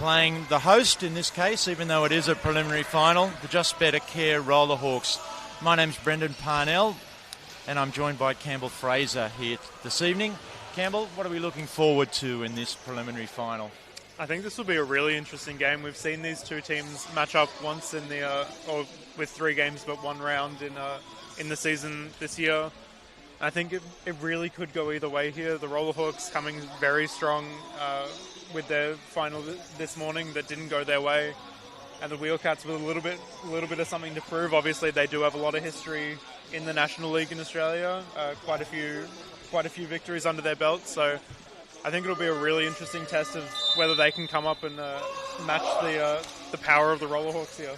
playing the host in this case, even though it is a preliminary final, the Just Better Care Rollerhawks. My name's Brendan Parnell, and I'm joined by Campbell Fraser here this evening. Campbell, what are we looking forward to in this preliminary final? I think this will be a really interesting game. We've seen these two teams match up once in the, or with 3 games but 1 round in the season this year. I think it really could go either way here. The Rollerhawks coming very strong with their final this morning that didn't go their way, and the Wheelcats with a little bit of something to prove. Obviously, they do have a lot of history in the National League in Australia, quite a few victories under their belt. So I think it'll be a really interesting test of whether they can come up and match the power of the Rollerhawks here.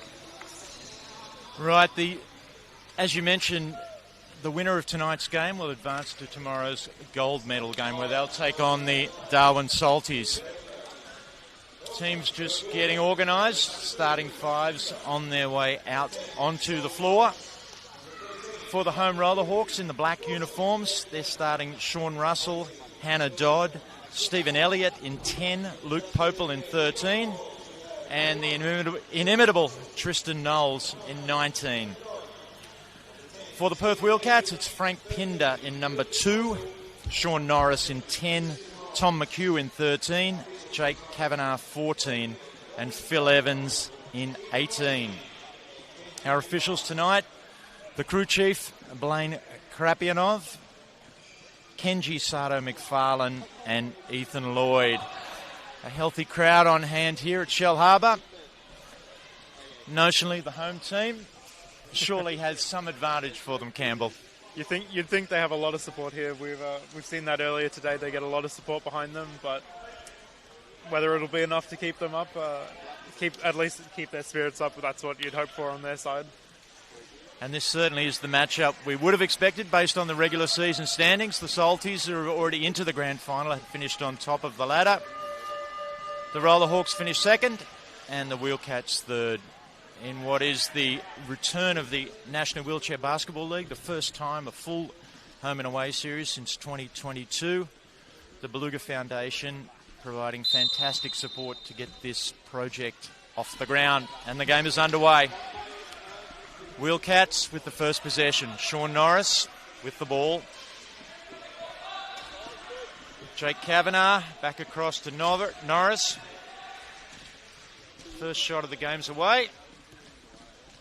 Right. As you mentioned, the winner of tonight's game will advance to tomorrow's gold medal game, where they'll take on the Darwin Salties. Teams just getting organised, starting 5s on their way out onto the floor. For the home Rollerhawks in the black uniforms, they're starting Sean Russell, Hannah Dodd, Stephen Elliott in 10, Luke Popel in 13, and the inimitable Tristan Knowles in 19. For the Perth Wheelcats, it's Frank Pinder in number 2, Sean Norris in 10, Tom McHugh in 13, Jake Kavanagh 14, and Phil Evans in 18. Our officials tonight, the crew chief, Blaine Krapianov, Kenji Sato McFarlane, and Ethan Lloyd. A healthy crowd on hand here at Shell Harbour. Notionally, the home team surely has some advantage for them, Campbell. You'd think they have a lot of support here. We've seen that earlier today. They get a lot of support behind them, but whether it'll be enough to keep them up, keep their spirits up, that's what you'd hope for on their side. And this certainly is the matchup we would have expected based on the regular season standings. The Salties are already into the grand final, had finished on top of the ladder. The Rollerhawks finished second, and the Wheelcats third, in what is the return of the National Wheelchair Basketball League, the first time a full home and away series since 2022. The Beluga Foundation providing fantastic support to get this project off the ground, and the game is underway. Wheelcats with the first possession. Sean Norris with the ball. Jake Kavanagh back across to Norris. First shot of the game's away.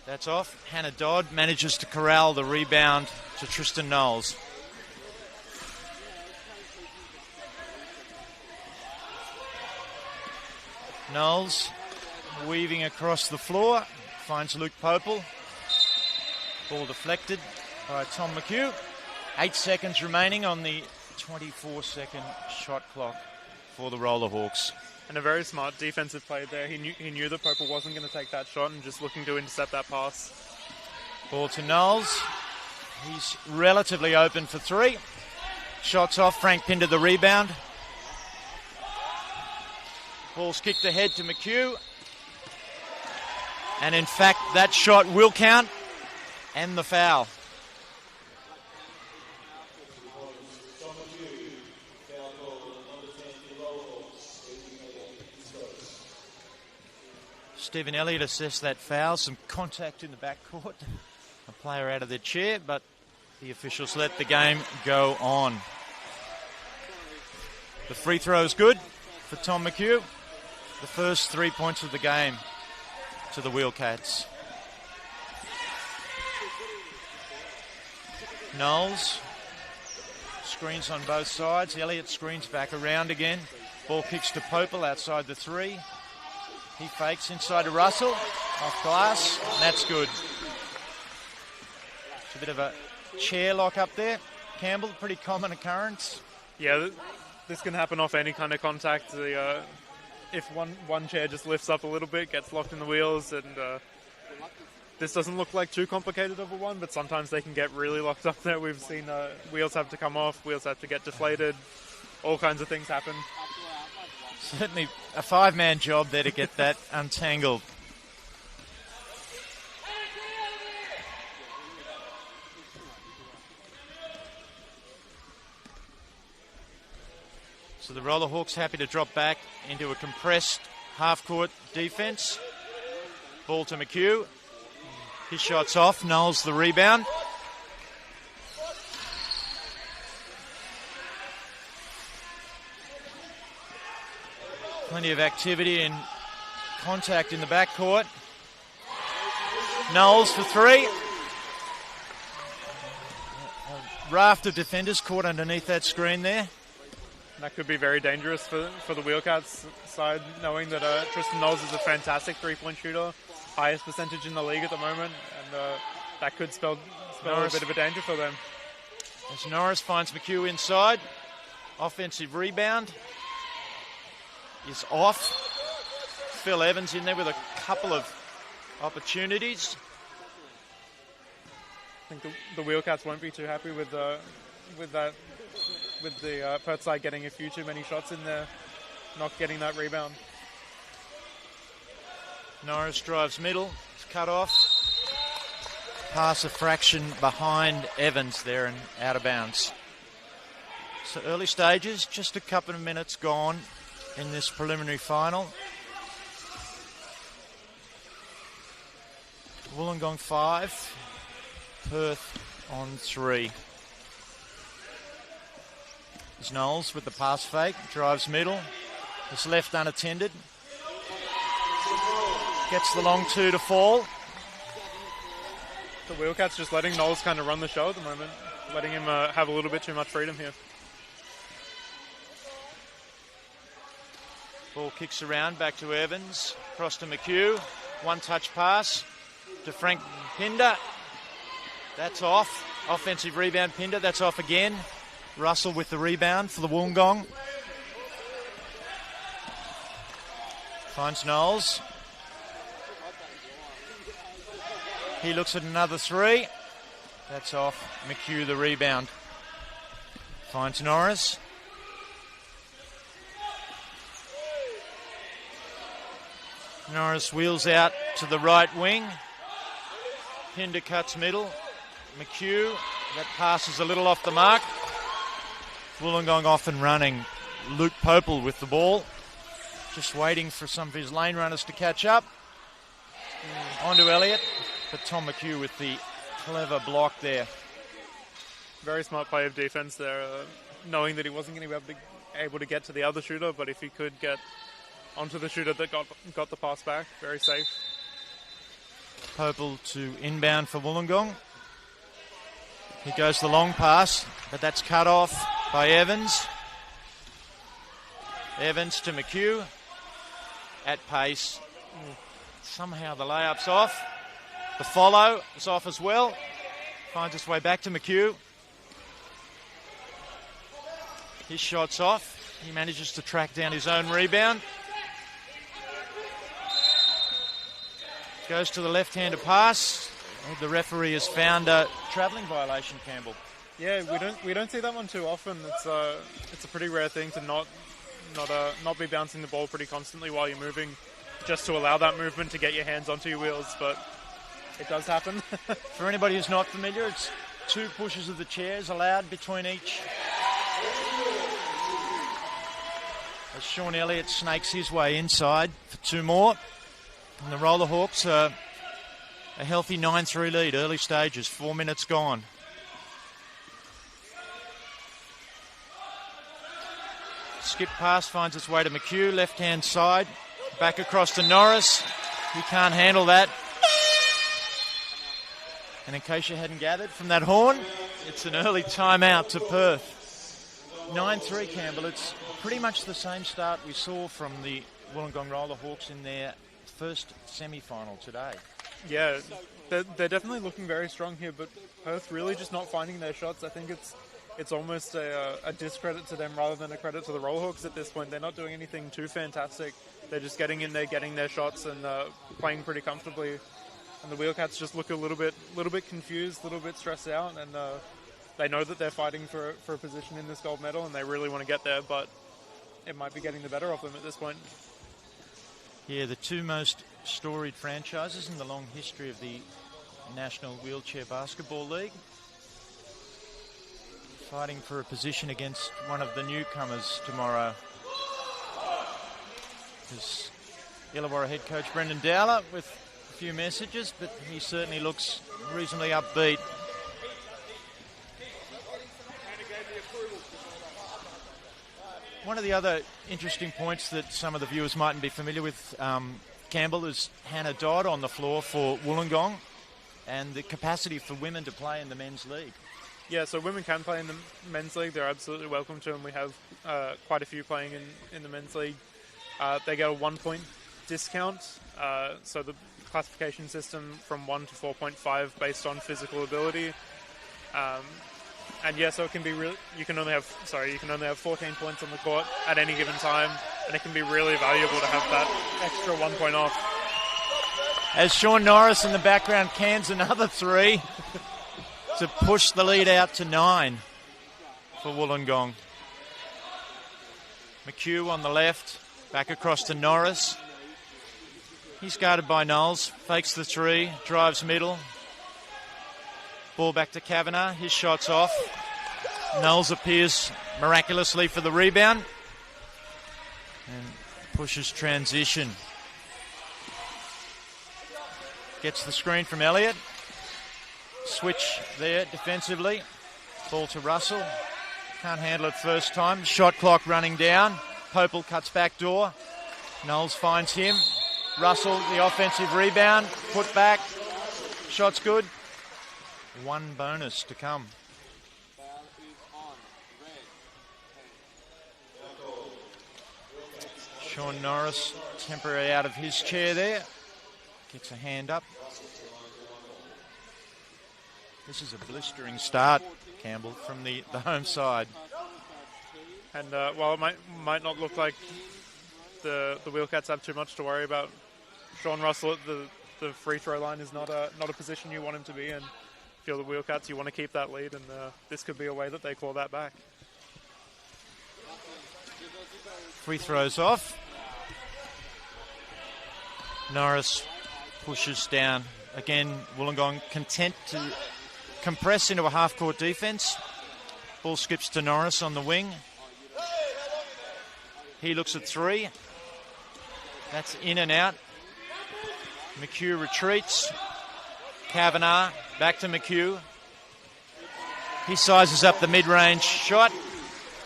That's off. Hannah Dodd manages to corral the rebound to Tristan Knowles. Knowles weaving across the floor. Finds Luke Popel. Ball deflected by Tom McHugh. 8 seconds remaining on the 24-second shot clock for the Rollerhawks. And a very smart defensive play there. He knew that Popel wasn't going to take that shot and just looking to intercept that pass. Ball to Knowles. He's relatively open for 3. Shots off. Frank Pinder the rebound. Ball's kicked ahead to McHugh. And in fact, that shot will count. And the foul. Stephen Elliott assessed that foul. Some contact in the backcourt. A player out of their chair, but the officials let the game go on. The free throw is good for Tom McHugh. The first 3 points of the game to the Wheelcats. Knowles screens on both sides. Elliott screens back around again. Ball kicks to Popel outside the 3. He fakes inside to Russell. Off glass. And that's good. It's a bit of a chair lock up there. Campbell, pretty common occurrence. Yeah, this can happen off any kind of contact. If one chair just lifts up a little bit, gets locked in the wheels, and this doesn't look like too complicated of a one, but sometimes they can get really locked up there. We've seen wheels have to come off, wheels have to get deflated, all kinds of things happen. Certainly a 5-man job there to get that untangled. So the Rollerhawks happy to drop back into a compressed half-court defence. Ball to McHugh. His shot's off. Knowles the rebound. Plenty of activity and contact in the backcourt. Knowles for three. A raft of defenders caught underneath that screen there. That could be very dangerous for the Wheelcats side, knowing that Tristan Knowles is a fantastic three-point shooter, highest percentage in the league at the moment, and that could spell a bit of a danger for them. As Norris finds McHugh inside, offensive rebound is off. Phil Evans in there with a couple of opportunities. I think the Wheelcats won't be too happy with the Perth side getting a few too many shots in there, not getting that rebound. Norris drives middle, it's cut off. Pass a fraction behind Evans there and out of bounds. So early stages, just a couple of minutes gone in this preliminary final. Wollongong 5, Perth on 3. There's Knowles with the pass fake, drives middle, is left unattended. Gets the long two to fall. The Wheelcats just letting Knowles kind of run the show at the moment, letting him have a little bit too much freedom here. Ball kicks around, back to Evans, across to McHugh. One touch pass to Frank Pinder. That's off. Offensive rebound, Pinder, that's off again. Russell with the rebound for the Wollongong. Finds Knowles. He looks at another three. That's off. McHugh the rebound. Finds Norris. Norris wheels out to the right wing. Pinder cuts middle. McHugh, that pass is a little off the mark. Wollongong off and running. Luke Popel with the ball. Just waiting for some of his lane runners to catch up. On to Elliott, but Tom McHugh with the clever block there. Very smart play of defense there, knowing that he wasn't going to be able to get to the other shooter, but if he could get onto the shooter that got the pass back, very safe. Popel to inbound for Wollongong. He goes the long pass, but that's cut off by Evans. Evans to McHugh at pace. Somehow the layup's off. The follow is off as well. Finds its way back to McHugh. His shot's off. He manages to track down his own rebound. Goes to the left-hander pass. The referee has found a travelling violation, Campbell. Yeah, we don't see that one too often. It's a pretty rare thing to not be bouncing the ball pretty constantly while you're moving, just to allow that movement to get your hands onto your wheels, but it does happen. For anybody who's not familiar, it's 2 pushes of the chairs allowed between each. As Sean Elliott snakes his way inside for 2 more. And the Roller Hawks are a healthy 9-3 lead, early stages, 4 minutes gone. Skip pass finds its way to McHugh, left-hand side. Back across to Norris. He can't handle that. And in case you hadn't gathered from that horn, it's an early timeout to Perth. 9-3, Campbell. It's pretty much the same start we saw from the Wollongong Roller Hawks in their first semi-final today. Yeah, they're definitely looking very strong here, but Perth really just not finding their shots. I think it's almost a discredit to them rather than a credit to the Rollhawks at this point. They're not doing anything too fantastic. They're just getting in there, getting their shots, and playing pretty comfortably. And the Wheelcats just look a little bit confused, a little bit stressed out, and they know that they're fighting for a position in this gold medal, and they really want to get there, but it might be getting the better of them at this point. Yeah, the 2 most storied franchises in the long history of the National Wheelchair Basketball League, fighting for a position against one of the newcomers tomorrow. Because Illawarra head coach Brendan Dowler with a few messages, but he certainly looks reasonably upbeat. One of the other interesting points that some of the viewers mightn't be familiar with, Campbell, is Hannah Dodd on the floor for Wollongong and the capacity for women to play in the men's league. Yeah, so women can play in the men's league. They're absolutely welcome to, and we have quite a few playing in the men's league. They get a 1 point discount, so the classification system from 1 to 4.5 based on physical ability. And yeah, so it can be really, you can only have 14 points on the court at any given time, and it can be really valuable to have that extra 1 point off. As Sean Norris in the background cans another three to push the lead out to 9 for Wollongong. McHugh on the left, back across to Norris. He's guarded by Knowles, fakes the three, drives middle. Ball back to Kavanagh, his shot's off. Knowles appears miraculously for the rebound and pushes transition. Gets the screen from Elliott. Switch there defensively. Ball to Russell. Can't handle it first time. Shot clock running down. Popel cuts back door. Knowles finds him. Russell, the offensive rebound. Put back. Shot's good. One bonus to come. Sean Norris temporarily out of his chair there. Gets a hand up. This is a blistering start, Campbell, from the home side. And while it might not look like the Wheelcats have too much to worry about, Sean Russell at the free throw line is not a position you want him to be in. If you're the Wheelcats, you want to keep that lead, and this could be a way that they claw that back. Free throws off. Norris pushes down. Again, Wollongong content to compress into a half-court defence. Ball skips to Norris on the wing. He looks at three. That's in and out. McHugh retreats. Kavanagh back to McHugh. He sizes up the mid-range shot,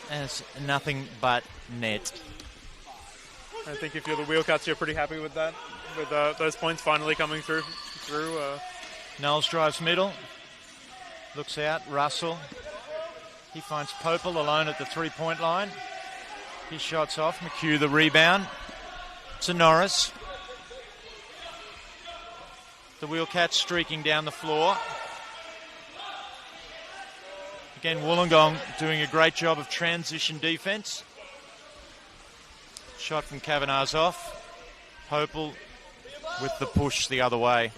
and it's nothing but net. I think if you're the Wheelcats, you're pretty happy with that, with those points finally coming through. Knowles drives middle. Looks out. Russell. He finds Popel alone at the three-point line. His shot's off. McHugh the rebound to Norris. The Wheelcats streaking down the floor. Again, Wollongong doing a great job of transition defence. Shot from Kavanagh's off. Popel with the push the other way.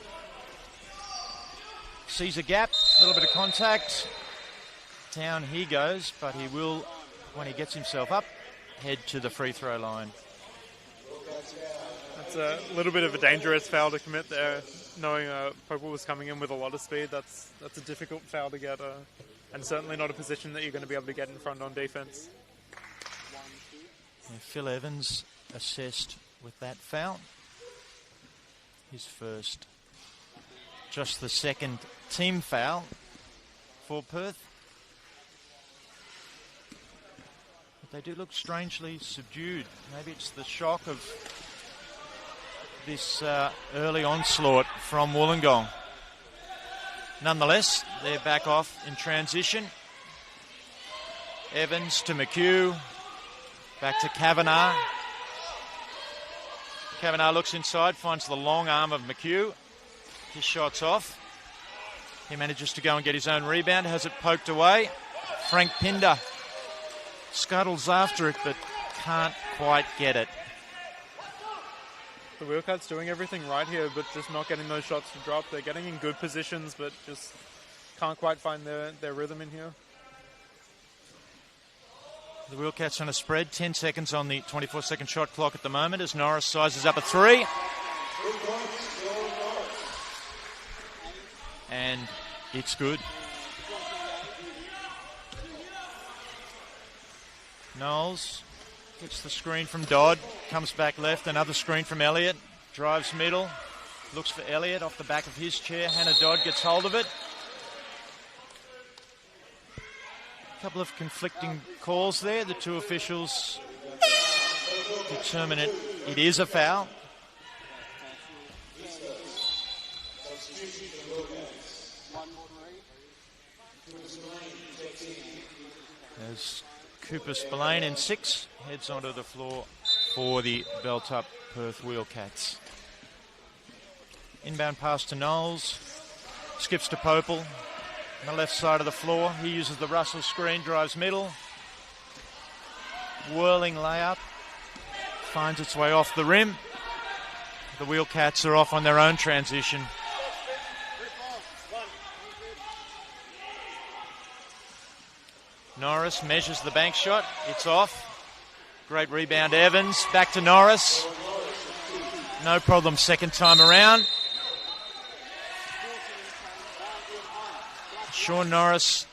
Sees a gap, a little bit of contact. Down he goes, but he will, when he gets himself up, head to the free throw line. That's a little bit of a dangerous foul to commit there, knowing Popel was coming in with a lot of speed. That's a difficult foul to get, and certainly not a position that you're going to be able to get in front on defense. Yeah, Phil Evans assessed with that foul. His first, just the second team foul for Perth. But they do look strangely subdued. Maybe it's the shock of this early onslaught from Wollongong. Nonetheless, they're back off in transition. Evans to McHugh. Back to Kavanagh. Kavanagh looks inside, finds the long arm of McHugh. His shot's off. He manages to go and get his own rebound, has it poked away. Frank Pinder scuttles after it, but can't quite get it. The Wheelcats doing everything right here, but just not getting those shots to drop. They're getting in good positions, but just can't quite find their rhythm in here. The Wheelcats on a spread, 10 seconds on the 24-second shot clock at the moment as Norris sizes up a three. And it's good. Knowles Gets the screen from Dodd. Comes back left. Another screen from Elliott. Drives middle. Looks for Elliott off the back of his chair. Hannah Dodd gets hold of it. A couple of conflicting calls there. The two officials determine it is a foul. As Cooper Spillane in 6 heads onto the floor for the belt-up Perth Wheelcats. Inbound pass to Knowles. Skips to Popel. On the left side of the floor. He uses the Russell screen, drives middle. Whirling layup. Finds its way off the rim. The Wheelcats are off on their own transition. Norris measures the bank shot. It's off. Great rebound, Evans. Back to Norris. No problem second time around. Sean Norris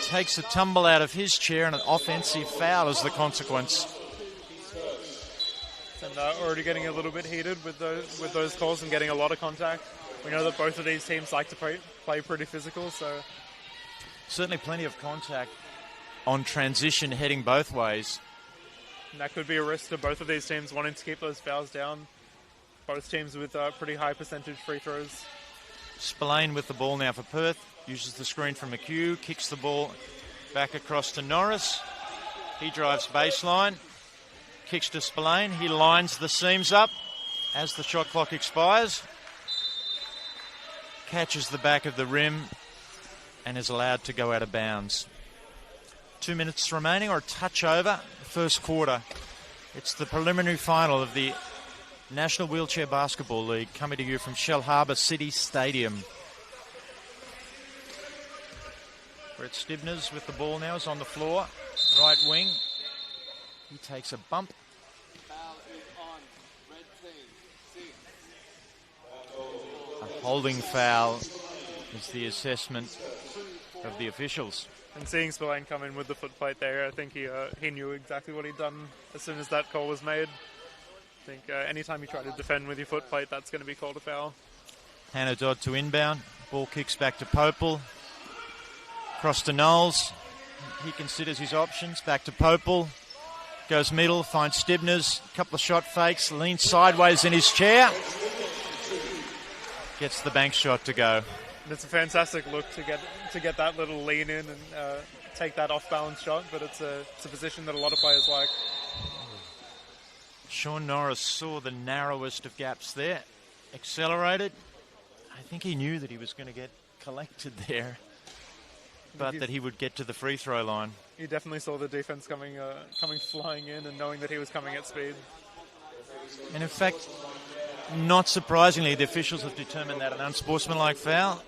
takes a tumble out of his chair and an offensive foul as the consequence. And already getting a little bit heated with those calls and getting a lot of contact. We know that both of these teams like to play pretty physical, so... Certainly plenty of contact on transition heading both ways. And that could be a risk to both of these teams wanting to keep those fouls down. Both teams with pretty high percentage free throws. Spillane with the ball now for Perth. Uses the screen from McHugh. Kicks the ball back across to Norris. He drives baseline. Kicks to Spillane. He lines the seams up as the shot clock expires. Catches the back of the rim and is allowed to go out of bounds. 2 minutes remaining, or a touch over the first quarter. It's the preliminary final of the National Wheelchair Basketball League, coming to you from Shellharbour City Stadium. Brett Stibners with the ball now is on the floor. Right wing. He takes a bump. A holding foul is the assessment of the officials. And seeing Spillane come in with the foot plate there, I think he knew exactly what he'd done as soon as that call was made. I think anytime you try to defend with your foot plate, that's going to be called a foul. Hannah Dodd to inbound. Ball kicks back to Popel. Cross to Knowles. He considers his options. Back to Popel. Goes middle, finds Stibners. Couple of shot fakes. Leans sideways in his chair. Gets the bank shot to go. And it's a fantastic look to get that little lean in and take that off-balance shot, but it's a position that a lot of players like. Sean Norris saw the narrowest of gaps there. Accelerated. I think he knew that he was going to get collected there, but that he would get to the free throw line. He definitely saw the defense coming flying in and knowing that he was coming at speed. And in fact, not surprisingly, the officials have determined that an unsportsmanlike foul,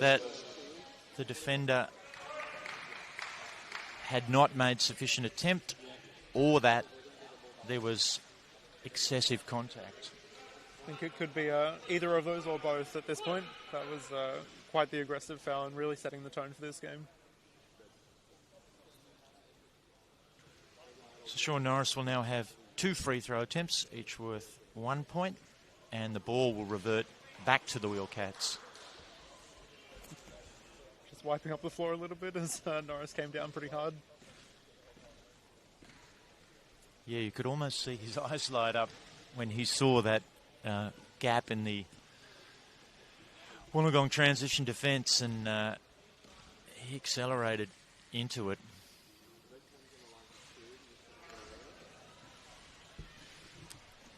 that the defender had not made sufficient attempt, or that there was excessive contact. I think it could be either of those or both at this point. That was quite the aggressive foul and really setting the tone for this game. So Sean Norris will now have 2 free throw attempts, each worth 1 point, and the ball will revert back to the Wheelcats. Just wiping up the floor a little bit as Norris came down pretty hard. Yeah, you could almost see his eyes light up when he saw that gap in the Wollongong transition defence, and he accelerated into it.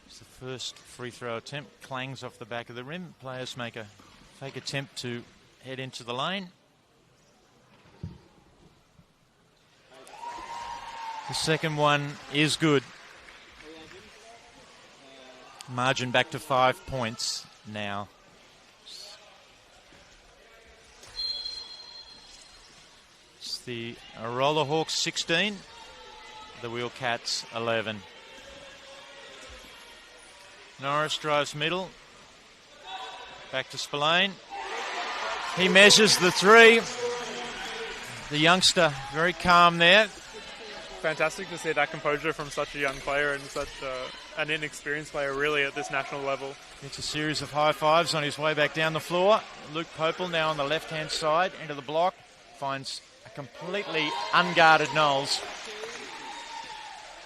It's the first free throw attempt. Clangs off the back of the rim. Players make a fake attempt to head into the lane. The second one is good. Margin back to 5 points now. It's the Roller Hawks 16, the Wheelcats 11. Norris drives middle. Back to Spillane. He measures the 3. The youngster very calm there. fantastic to see that composure from such a young player and such an inexperienced player really at this national level. It's a series of high fives on his way back down the floor. Luke Popel now on the left-hand side into the block. Finds a completely unguarded Knowles.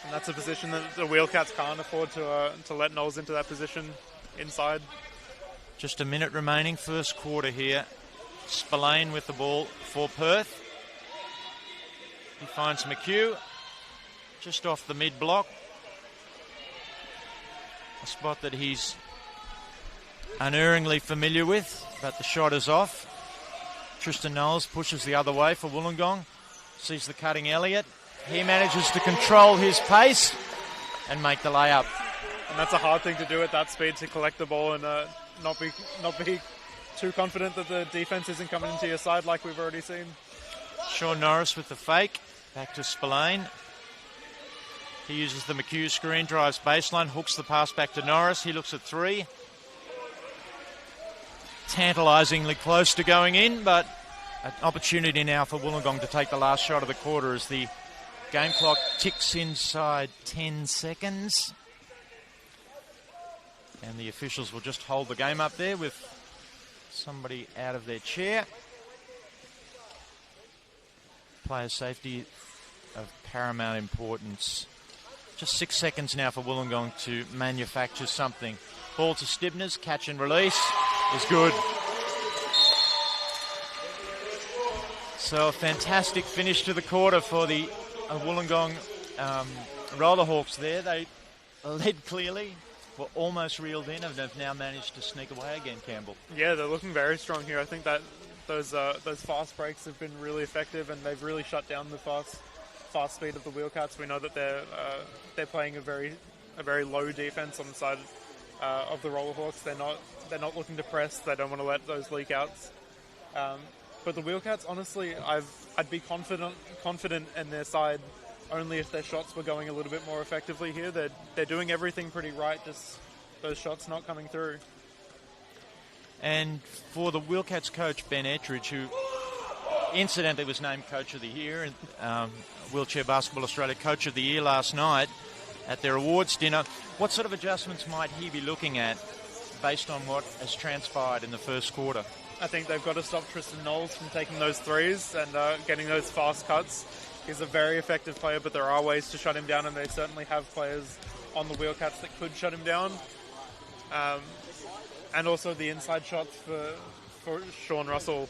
And that's a position that the Wheelcats can't afford to let Knowles into that position inside. Just a minute remaining, first quarter here. Spillane with the ball for Perth. He finds McHugh just off the mid-block. A spot that he's unerringly familiar with, but the shot is off. Tristan Knowles pushes the other way for Wollongong. Sees the cutting Elliott. He manages to control his pace and make the layup. And that's a hard thing to do at that speed, to collect the ball and not be too confident that the defense isn't coming into your side like we've already seen. Sean Norris with the fake. Back to Spillane. He uses the McHugh screen, drives baseline, hooks the pass back to Norris. He looks at three. Tantalisingly close to going in, but an opportunity now for Wollongong to take the last shot of the quarter as the game clock ticks inside 10 seconds. And the officials will just hold the game up there with somebody out of their chair. Player safety of paramount importance. Just 6 seconds now for Wollongong to manufacture something. Ball to Stibners, catch and release is good. So a fantastic finish to the quarter for the Wollongong Rollerhawks there. They led clearly, were almost reeled in, and have now managed to sneak away again, Campbell. Yeah, they're looking very strong here. I think that those fast breaks have been really effective, and they've really shut down the fast speed of the Wheelcats. We know that they're playing a very low defense on the side of the Rollerhawks. They're not looking to press. They don't want to let those leak outs. But the Wheelcats, honestly, I'd be confident in their side only if their shots were going a little bit more effectively here. They're doing everything pretty right, just those shots not coming through. And for the Wheelcats coach, Ben Ettridge, who incidentally was named Coach of the Year and Wheelchair Basketball Australia Coach of the Year last night at their awards dinner, what sort of adjustments might he be looking at based on what has transpired in the first quarter? I think they've got to stop Tristan Knowles from taking those threes and getting those fast cuts. He's a very effective player, but there are ways to shut him down, and they certainly have players on the Wheelcats that could shut him down. And also the inside shots for Sean Russell.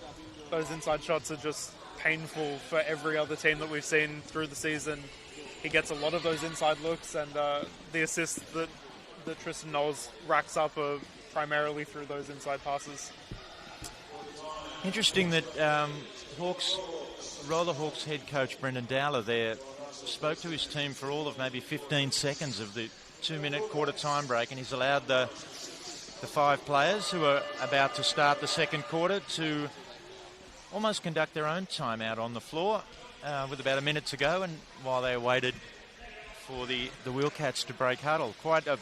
Those inside shots are just painful for every other team that we've seen through the season. He gets a lot of those inside looks, and the assists that Tristan Knowles racks up are primarily through those inside passes. Interesting that Rollerhawks head coach Brendan Dowler there spoke to his team for all of maybe 15 seconds of the 2-minute quarter time break, and he's allowed the 5 players who are about to start the second quarter to almost conduct their own timeout on the floor with about a minute to go, and while they waited for the Wheelcats to break huddle. Quite a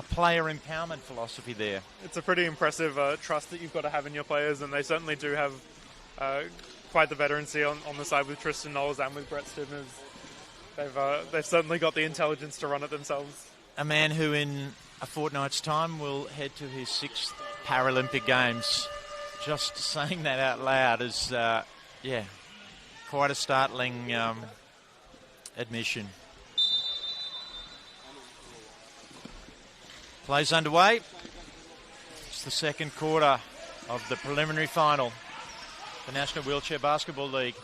player empowerment philosophy there. It's a pretty impressive trust that you've got to have in your players, and they certainly do have quite the veterancy on the side with Tristan Knowles and with Brett Stibners. They've certainly got the intelligence to run it themselves. A man who in a fortnight's time will head to his 6th Paralympic Games. Just saying that out loud is, quite a startling admission. Plays underway. It's the second quarter of the preliminary final, the National Wheelchair Basketball League.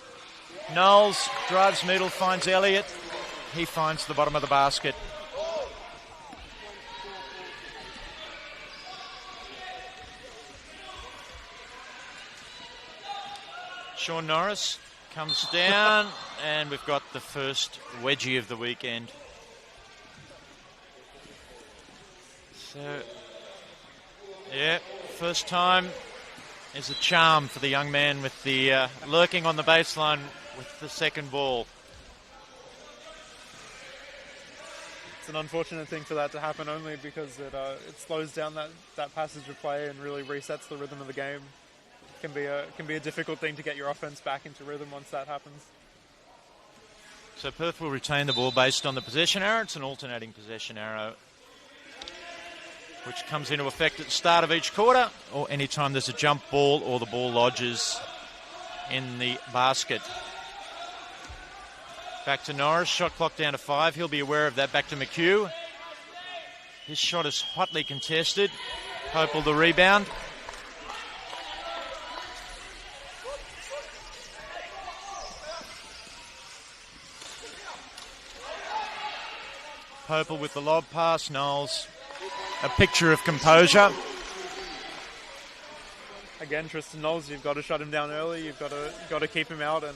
Knowles drives middle, finds Elliott. He finds the bottom of the basket. Sean Norris comes down, and we've got the first wedgie of the weekend. So, first time is a charm for the young man with the lurking on the baseline with the second ball. It's an unfortunate thing for that to happen, only because it slows down that passage of play and really resets the rhythm of the game. It can be a difficult thing to get your offense back into rhythm once that happens. So Perth will retain the ball based on the possession arrow. It's an alternating possession arrow, which comes into effect at the start of each quarter, or any time there's a jump ball or the ball lodges in the basket. Back to Norris, shot clock down to 5. He'll be aware of that. Back to McHugh. His shot is hotly contested. Popel the rebound. Popel with the lob pass. Knowles, a picture of composure. Again, Tristan Knowles, you've got to shut him down early. You've got to keep him out, and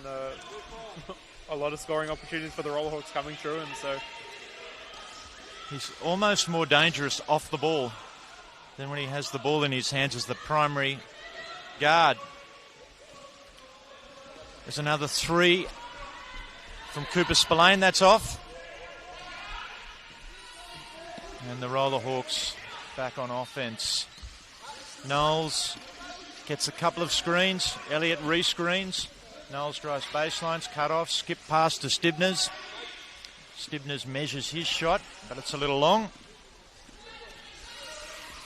a lot of scoring opportunities for the Rollerhawks coming through, and so he's almost more dangerous off the ball than when he has the ball in his hands as the primary guard. There's another 3 from Cooper Spillane. That's off. And the Rollerhawks back on offense. Knowles gets a couple of screens. Elliott re-screens. Knowles drives baselines, cut off, skip pass to Stibners. Stibners measures his shot, but it's a little long.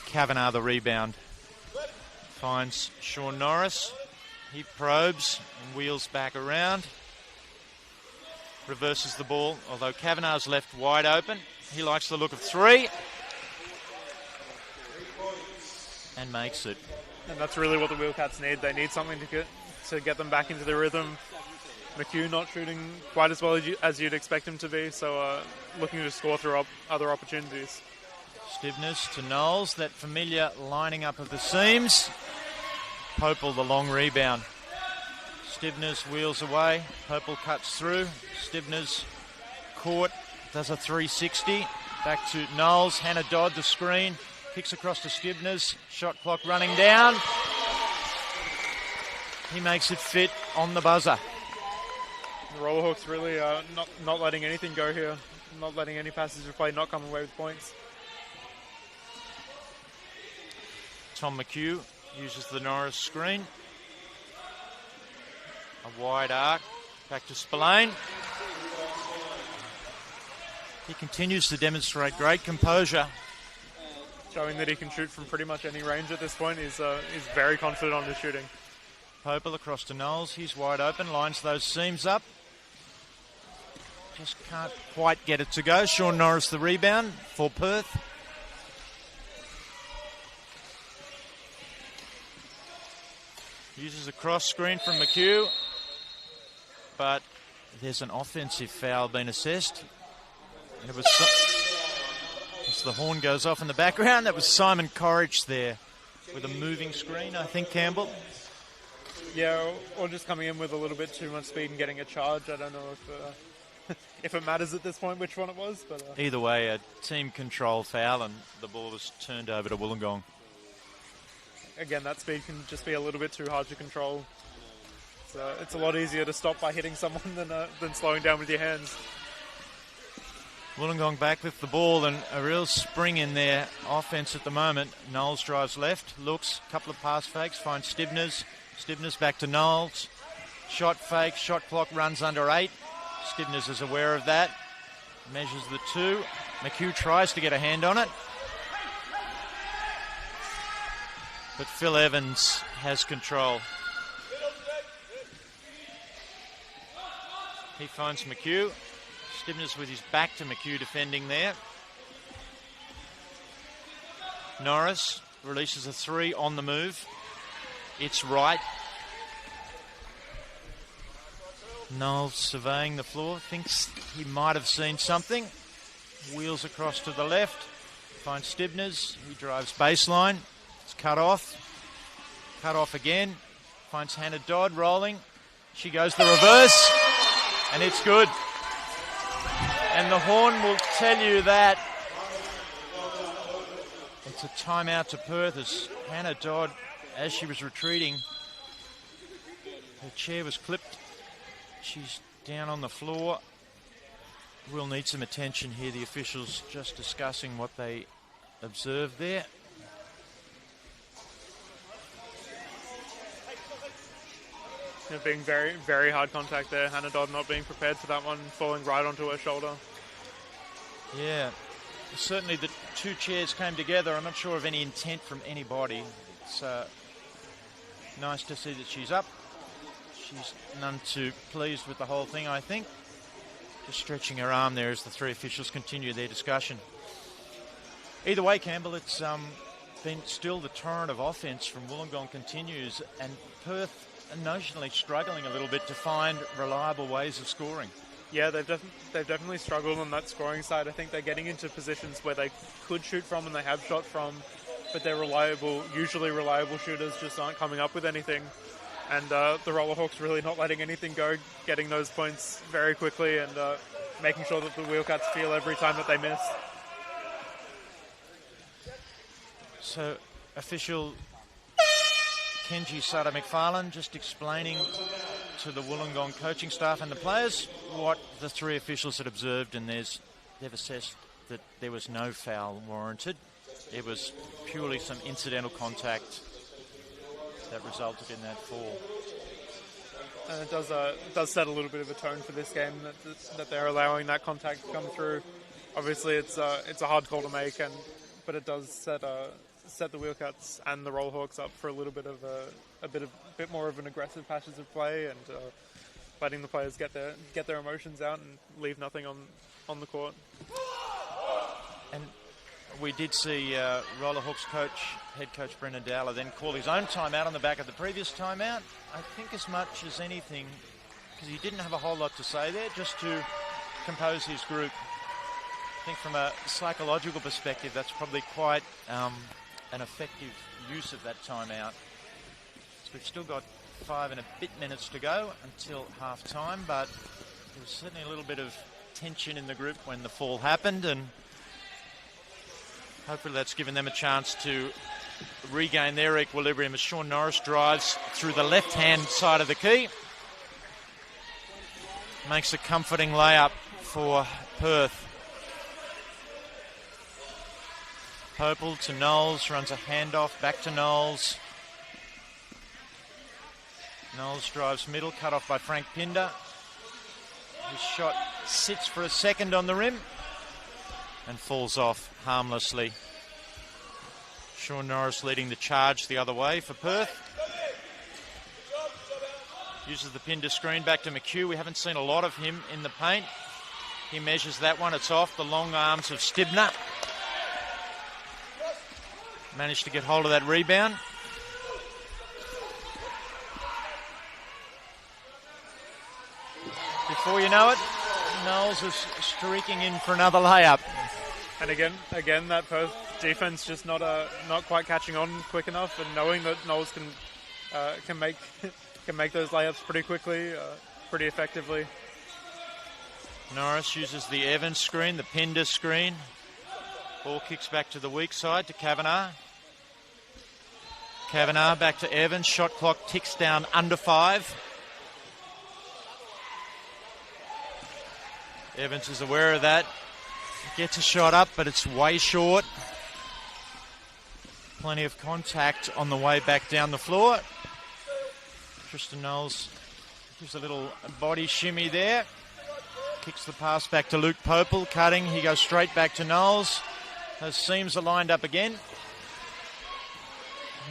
Kavanagh the rebound. Finds Sean Norris. He probes and wheels back around. Reverses the ball, although Kavanagh's left wide open. He likes the look of 3. And makes it. And that's really what the Wheelcats need. They need something to get them back into the rhythm. McHugh not shooting quite as well as you'd expect him to be, so looking to score through other opportunities. Stibners to Knowles, that familiar lining up of the seams. Popel the long rebound. Stibners wheels away. Popel cuts through. Stibners caught, does a 360. Back to Knowles. Hannah Dodd the screen. Kicks across to Stibners. Shot clock running down. He makes it fit on the buzzer. The Rollerhawks really not letting anything go here. Not letting any passage of play not come away with points. Tom McHugh uses the Norris screen. A wide arc. Back to Spillane. He continues to demonstrate great composure. Showing that he can shoot from pretty much any range at this point. He's very confident on his shooting. Popel across to Knowles. He's wide open. Lines those seams up. Just can't quite get it to go. Sean Norris the rebound for Perth. Uses a cross screen from McHugh. But there's an offensive foul being assessed. And it was... as the horn goes off in the background, that was Simon Corridge there with a moving screen, I think, Campbell. Yeah, or just coming in with a little bit too much speed and getting a charge. I don't know if it matters at this point which one it was. But either way, a team control foul, and the ball was turned over to Wollongong. Again, that speed can just be a little bit too hard to control. So it's a lot easier to stop by hitting someone than slowing down with your hands. Wollongong back with the ball, and a real spring in their offense at the moment. Knowles drives left, looks, couple of pass fakes, finds Stibners. Stibners back to Knowles. Shot fake, shot clock runs under 8. Stibners is aware of that. Measures the 2. McHugh tries to get a hand on it. But Phil Evans has control. He finds McHugh. Stibners with his back to McHugh defending there. Norris releases a 3 on the move. It's right. Knowles surveying the floor, thinks he might have seen something. Wheels across to the left. Finds Stibners. He drives baseline. It's cut off. Cut off again. Finds Hannah Dodd rolling. She goes the reverse. And it's good. And the horn will tell you that it's a timeout to Perth as Hannah Dodd, as she was retreating, her chair was clipped. She's down on the floor. We'll need some attention here. The officials just discussing what they observed there. being very, very hard contact there. Hannah Dodd not being prepared for that one, falling right onto her shoulder. Yeah, certainly the two chairs came together. I'm not sure of any intent from anybody. It's nice to see that she's up. She's none too pleased with the whole thing, I think. Just stretching her arm there as the three officials continue their discussion. Either way, Campbell, it's been still the torrent of offence from Wollongong continues, and Perth are notionally struggling a little bit to find reliable ways of scoring. Yeah, they've definitely struggled on that scoring side. I think they're getting into positions where they could shoot from and they have shot from, but they're usually reliable shooters just aren't coming up with anything. And the Rollerhawks really not letting anything go, getting those points very quickly and making sure that the Wheelcats feel every time that they miss. So, official Kenji Sada McFarlane just explaining to the Wollongong coaching staff and the players what the three officials had observed, and they've assessed that there was no foul warranted. It was purely some incidental contact that resulted in that fall. And it does set a little bit of a tone for this game that they're allowing that contact to come through. Obviously, it's a hard call to make, but it does set the Wheelcats and the Rollerhawks up for a little bit of a bit more of an aggressive passage of play and letting the players get their emotions out and leave nothing on the court. And we did see Rollerhawks head coach Brendan Dowler then call his own timeout on the back of the previous timeout. I think as much as anything, because he didn't have a whole lot to say there, just to compose his group. I think from a psychological perspective, that's probably quite an effective use of that timeout. So we've still got 5 and a bit minutes to go until half time, but there was certainly a little bit of tension in the group when the fall happened, and hopefully that's given them a chance to regain their equilibrium as Sean Norris drives through the left-hand side of the key. Makes a comforting layup for Perth. Popel to Knowles, runs a handoff back to Knowles. Knowles drives middle, cut off by Frank Pinder. His shot sits for a second on the rim and falls off harmlessly. Sean Norris leading the charge the other way for Perth. Uses the Pinder screen back to McHugh. We haven't seen a lot of him in the paint. He measures that one. It's off the long arms of Stibner. Managed to get hold of that rebound. Before you know it, Knowles is streaking in for another layup. And again, that Perth defense just not quite catching on quick enough, and knowing that Knowles can make those layups pretty quickly, pretty effectively. Norris uses the Evans screen, the Pinder screen. Ball kicks back to the weak side to Kavanagh. Kavanagh back to Evans. Shot clock ticks down under 5. Evans is aware of that. Gets a shot up, but it's way short. Plenty of contact on the way back down the floor. Tristan Knowles gives a little body shimmy there. Kicks the pass back to Luke Popel. Cutting, he goes straight back to Knowles. Those seams are lined up again.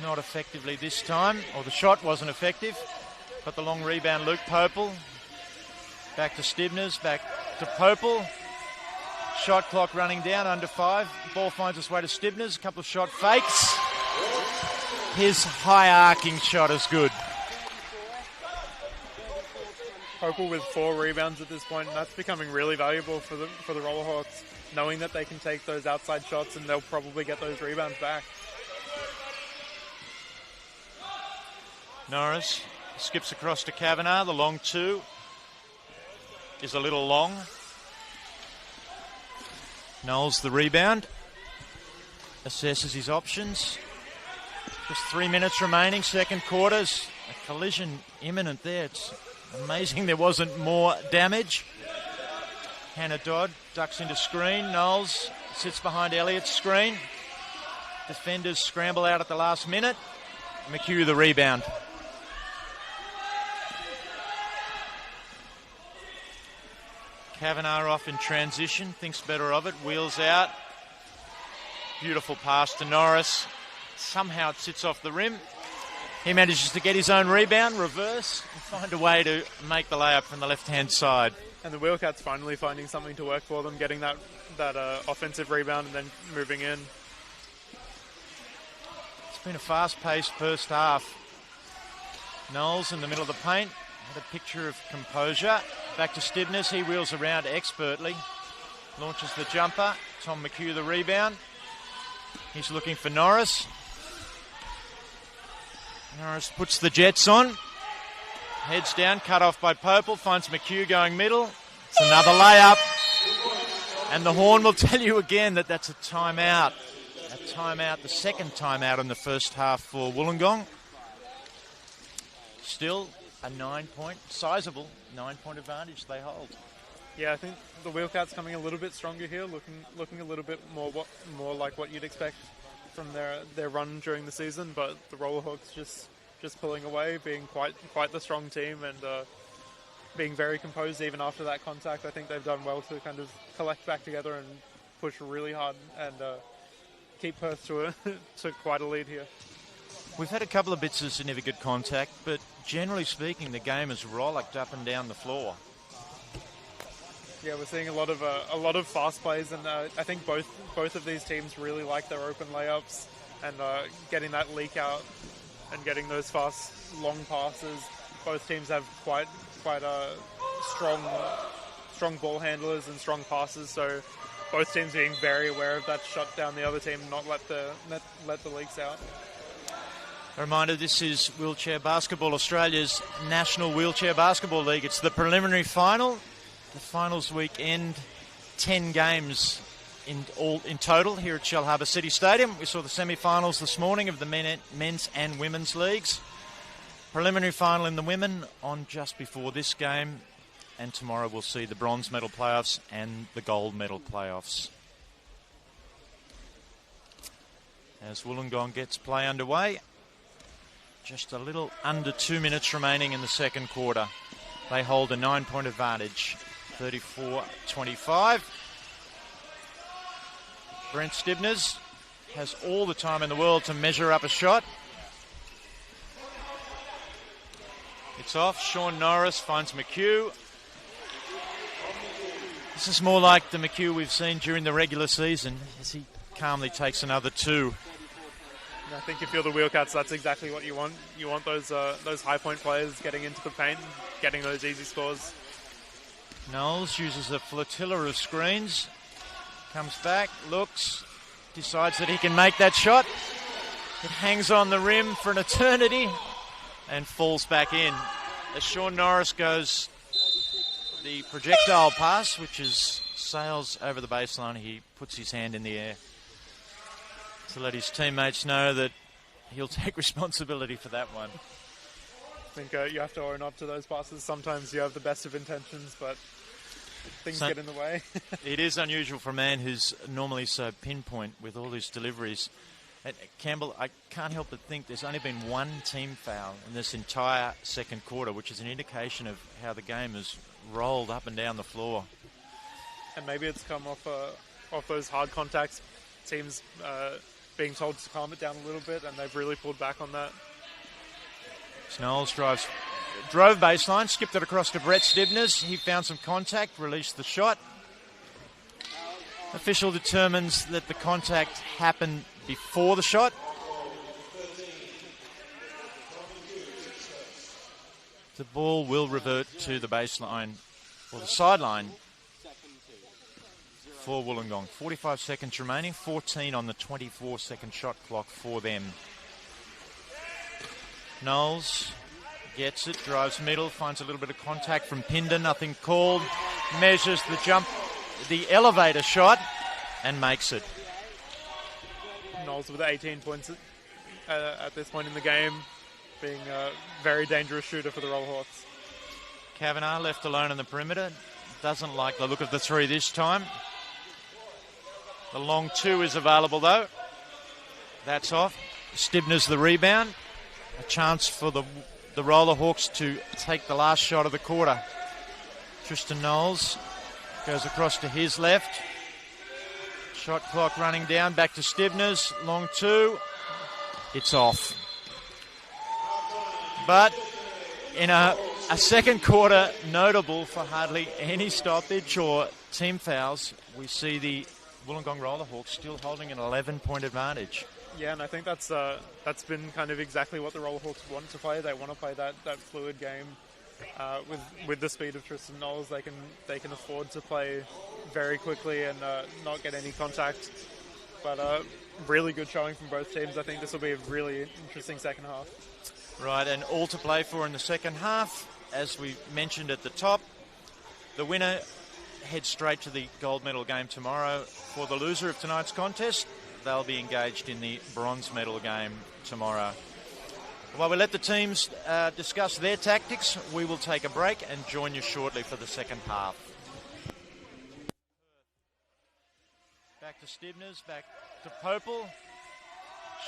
Not effectively this time, or the shot wasn't effective. But the long rebound, Luke Popel. Back to Stibners, back to Popel. Shot clock running down, under 5. Ball finds its way to Stibners. A couple of shot fakes. His high arcing shot is good. Popel with 4 rebounds at this point, and that's becoming really valuable for the Rollerhawks, knowing that they can take those outside shots and they'll probably get those rebounds back. Norris skips across to Kavanagh. The long 2 is a little long. Knowles the rebound. Assesses his options. Just 3 minutes remaining, second quarters. A collision imminent there. It's amazing there wasn't more damage. Hannah Dodd ducks into screen. Knowles sits behind Elliott's screen. Defenders scramble out at the last minute. McHugh the rebound. Kavanagh off in transition, thinks better of it, wheels out. Beautiful pass to Norris. Somehow it sits off the rim. He manages to get his own rebound, reverse, and find a way to make the layup from the left-hand side. And the Wheelcats finally finding something to work for them, getting that offensive rebound and then moving in. It's been a fast-paced first half. Knowles in the middle of the paint, had a picture of composure. Back to Stibness, he wheels around expertly. Launches the jumper, Tom McHugh the rebound. He's looking for Norris. Norris puts the Jets on. Heads down, cut off by Popel, finds McHugh going middle. It's another layup. And the horn will tell you again that that's a timeout. A timeout, the second timeout in the first half for Wollongong. Still a sizable 9-point advantage they hold. Yeah, I think the Wheelcats coming a little bit stronger here, looking a little bit more like what you'd expect from their run during the season, but the Rollerhawks just pulling away, being quite the strong team and being very composed even after that contact. I think they've done well to kind of collect back together and push really hard and keep Perth to quite a lead here. We've had a couple of bits of significant contact, but generally speaking, the game has rollicked up and down the floor. Yeah, we're seeing a lot of fast plays, and I think both of these teams really like their open layups and getting that leak out and getting those fast long passes. Both teams have quite strong ball handlers and strong passes, so both teams being very aware of that, shut down the other team, not let the leaks out. A reminder, this is Wheelchair Basketball Australia's National Wheelchair Basketball League. It's the preliminary final. The finals weekend, 10 games in total here at Shell Harbour City Stadium. We saw the semi-finals this morning of the men's and women's leagues. Preliminary final in the women on just before this game. And tomorrow we'll see the bronze medal playoffs and the gold medal playoffs. As Wollongong gets play underway, just a little under 2 minutes remaining in the second quarter. They hold a 9-point advantage, 34-25. Brent Stibners has all the time in the world to measure up a shot. It's off. Sean Norris finds McHugh. This is more like the McHugh we've seen during the regular season as he calmly takes another two. I think if you're the Wheelcats, that's exactly what you want. You want those high point players getting into the paint, getting those easy scores. Knowles uses a flotilla of screens, comes back, looks, decides that he can make that shot. It hangs on the rim for an eternity and falls back in. As Sean Norris goes the projectile pass, which sails over the baseline, he puts his hand in the air to let his teammates know that he'll take responsibility for that one. I think you have to own up to those passes. Sometimes you have the best of intentions, but things get in the way. It is unusual for a man who's normally so pinpoint with all his deliveries. And Campbell, I can't help but think there's only been one team foul in this entire second quarter, which is an indication of how the game has rolled up and down the floor. And maybe it's come off those hard contacts, teams being told to calm it down a little bit, and they've really pulled back on that. Knowles drove baseline, skipped it across to Brett Stibners. He found some contact, released the shot. Official determines that the contact happened before the shot. The ball will revert to the baseline, or the sideline, for Wollongong. 45 seconds remaining, 14 on the 24-second shot clock for them. Knowles gets it, drives middle, finds a little bit of contact from Pinder, nothing called, measures the jump, the elevator shot, and makes it. Knowles with 18 points at this point in the game, being a very dangerous shooter for the Rollerhawks. Kavanagh left alone in the perimeter, doesn't like the look of the three this time. The long two is available though. That's off. Stibners the rebound. A chance for the Rollerhawks to take the last shot of the quarter. Tristan Knowles Goes across to his left. Shot clock running down. Back to Stibners. Long two. It's off. But in a second quarter notable for hardly any stoppage or team fouls, we see the Wollongong Rollerhawks still holding an 11-point advantage. Yeah, and I think that's been kind of exactly what the Rollerhawks want to play. They want to play that fluid game with the speed of Tristan Knowles. They can afford to play very quickly and not get any contact. But really good showing from both teams. I think this will be a really interesting second half. Right, and all to play for in the second half. As we mentioned at the top, the winner heads straight to the gold medal game tomorrow. For the loser of tonight's contest, they'll be engaged in the bronze medal game tomorrow. While we let the teams discuss their tactics, we will take a break and join you shortly for the second half. Back to Stibners, back to Popel.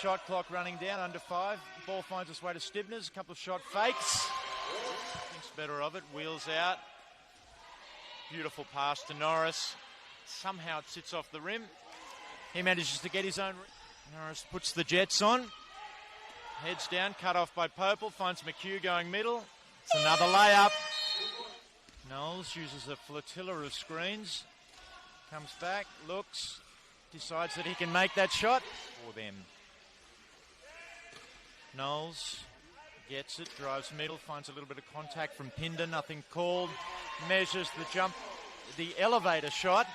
Shot clock running down, under 5. Ball finds its way to Stibners. A couple of shot fakes. Thinks better of it, wheels out. Beautiful pass to Norris. Somehow it sits off the rim. He manages to get his own. Norris puts the Jets on. Heads down, cut off by Popel. Finds McHugh going middle. It's another layup. Knowles uses a flotilla of screens. Comes back, looks, decides that he can make that shot for them. Knowles gets it, drives middle, finds a little bit of contact from Pinder, nothing called. Measures the jump, the elevator shot.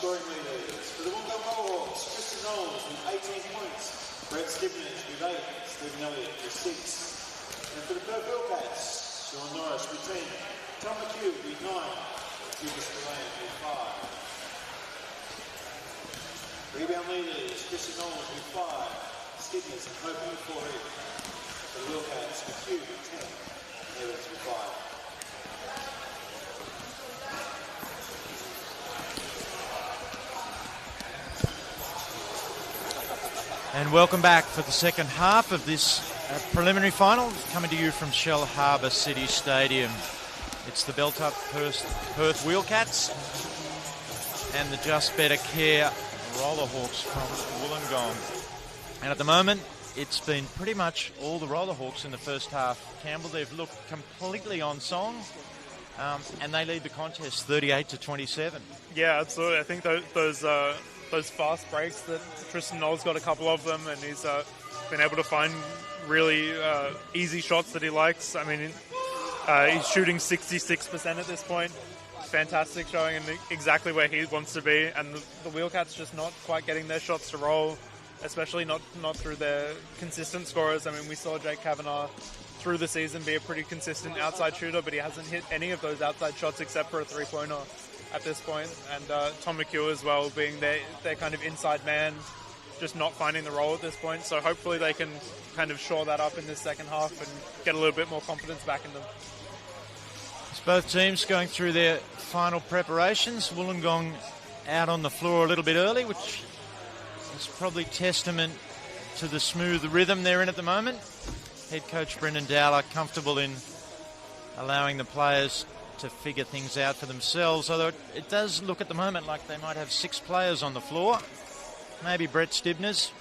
scoring leaders. For the Wollongong Mohawks, Tristan Knowles with 18 points. Brett Stibbness with 8. Stephen Elliott with 6. And for the Perth Wheelcats, Sean Norris with 10. Tom McHugh with 9. Lucas Delaney with 5. Rebound leaders, Tristan Knowles with 5. Stibbness and Hope with 4 each. For the Wheelcats, McHugh with 10. Evans with 5. And welcome back for the second half of this preliminary final, coming to you from Shell Harbour City Stadium. It's the Belt-Up Perth Wheelcats and the Just Better Care Rollerhawks from Wollongong. And at the moment, it's been pretty much all the Rollerhawks in the first half. Campbell, they've looked completely on song, and they lead the contest 38-27. Yeah, absolutely. I think those fast breaks that Tristan Knowles got a couple of them, and he's been able to find really easy shots that he likes. I mean, he's shooting 66% at this point. Fantastic showing, and exactly where he wants to be. And the Wheelcats just not quite getting their shots to roll, especially not through their consistent scorers. I mean, we saw Jake Kavanagh through the season be a pretty consistent outside shooter, but he hasn't hit any of those outside shots except for a three-pointer at this point. And Tom McHugh as well, being their kind of inside man, just not finding the role at this point. So hopefully they can kind of shore that up in this second half and get a little bit more confidence back in them. It's both teams going through their final preparations. Wollongong out on the floor a little bit early, which is probably testament to the smooth rhythm they're in at the moment. Head coach Brendan Dowler comfortable in allowing the players to figure things out for themselves, although it does look at the moment like they might have 6 players on the floor. Maybe Brett Stibbness,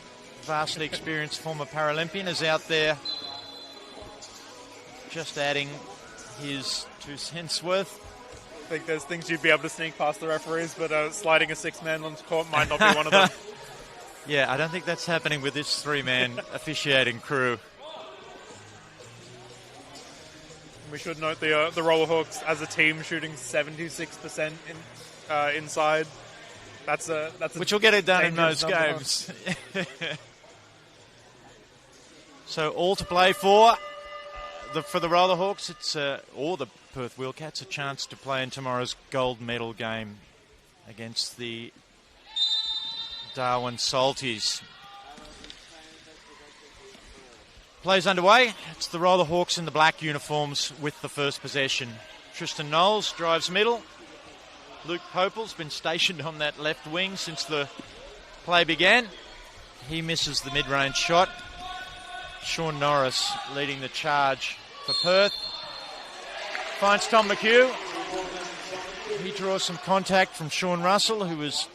vastly experienced former Paralympian, is out there just adding his 2 cents worth. I think there's things you'd be able to sneak past the referees, but sliding a 6-man onto court might not be one of them. Yeah, I don't think that's happening with this 3-man officiating crew. We should note the Rollerhawks as a team shooting 76% inside. That's which will get it done in most number. games. So all to play for the Rollerhawks. It's or the Perth Wheelcats a chance to play in tomorrow's gold medal game against the Darwin Salties. Plays underway. It's the Rollerhawks in the black uniforms with the first possession. Tristan Knowles drives middle. Luke Popel's been stationed on that left wing since the play began. He misses the mid-range shot. Sean Norris leading the charge for Perth. Finds Tom McHugh. He draws some contact from Sean Russell, who was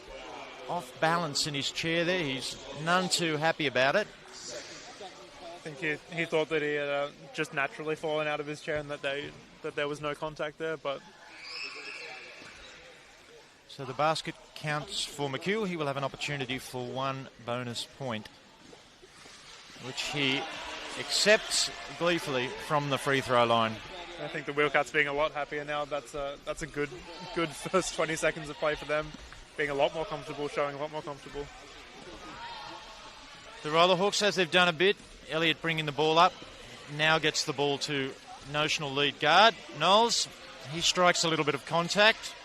off balance in his chair there. He's none too happy about it. I think he thought that he had just naturally fallen out of his chair and that there was no contact there. But so the basket counts for McHugh. He will have an opportunity for 1 bonus point, which he accepts gleefully from the free throw line. I think the Wheelcats being a lot happier now. That's a good first 20 seconds of play for them, being a lot more comfortable, showing a lot more comfortable. The Rollerhawks, as they've done a bit, Elliott bringing the ball up, now gets the ball to notional lead guard Knowles. He strikes a little bit of contact.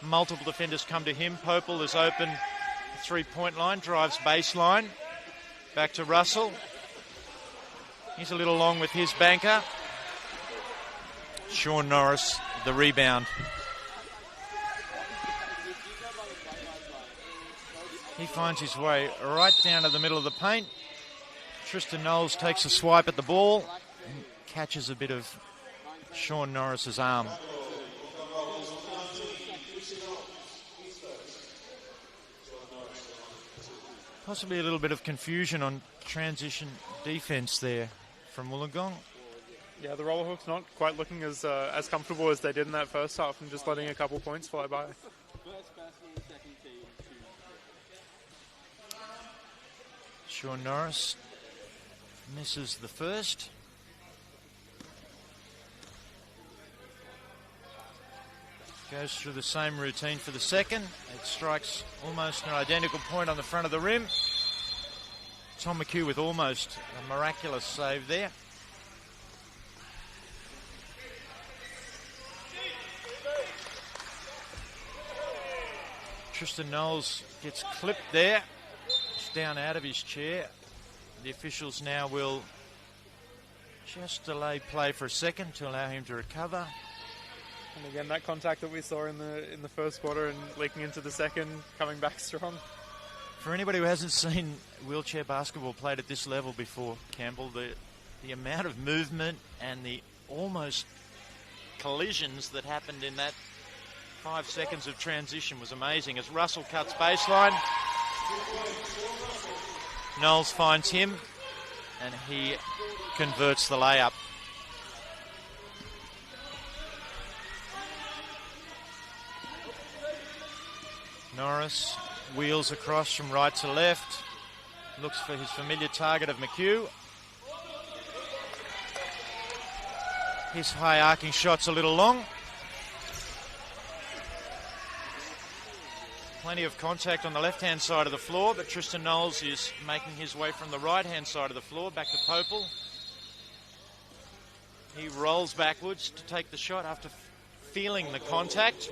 Multiple defenders come to him. Popel is open, 3-point line, drives baseline. Back to Russell. He's a little long with his banker. Sean Norris, the rebound. He finds his way right down to the middle of the paint. Tristan Knowles takes a swipe at the ball and catches a bit of Sean Norris's arm. Possibly a little bit of confusion on transition defence there from Wollongong. Yeah, the Rollerhawks not quite looking as comfortable as they did in that first half and just letting a couple points fly by. Sean Norris misses the first. Goes through the same routine for the second. It strikes almost an identical point on the front of the rim. Tom McHugh with almost a miraculous save there. Tristan Knowles gets clipped there. He's down out of his chair. The officials now will just delay play for a second to allow him to recover. And again, that contact that we saw in the first quarter and leaking into the second, coming back strong. For anybody who hasn't seen wheelchair basketball played at this level before, Campbell, the amount of movement and the almost collisions that happened in that 5 seconds of transition was amazing. As Russell cuts baseline, Knowles finds him and he converts the layup. Norris wheels across from right to left, looks for his familiar target of McHugh. His high arcing shot's a little long. Plenty of contact on the left-hand side of the floor, but Tristan Knowles is making his way from the right-hand side of the floor back to Popel. He rolls backwards to take the shot after feeling the contact.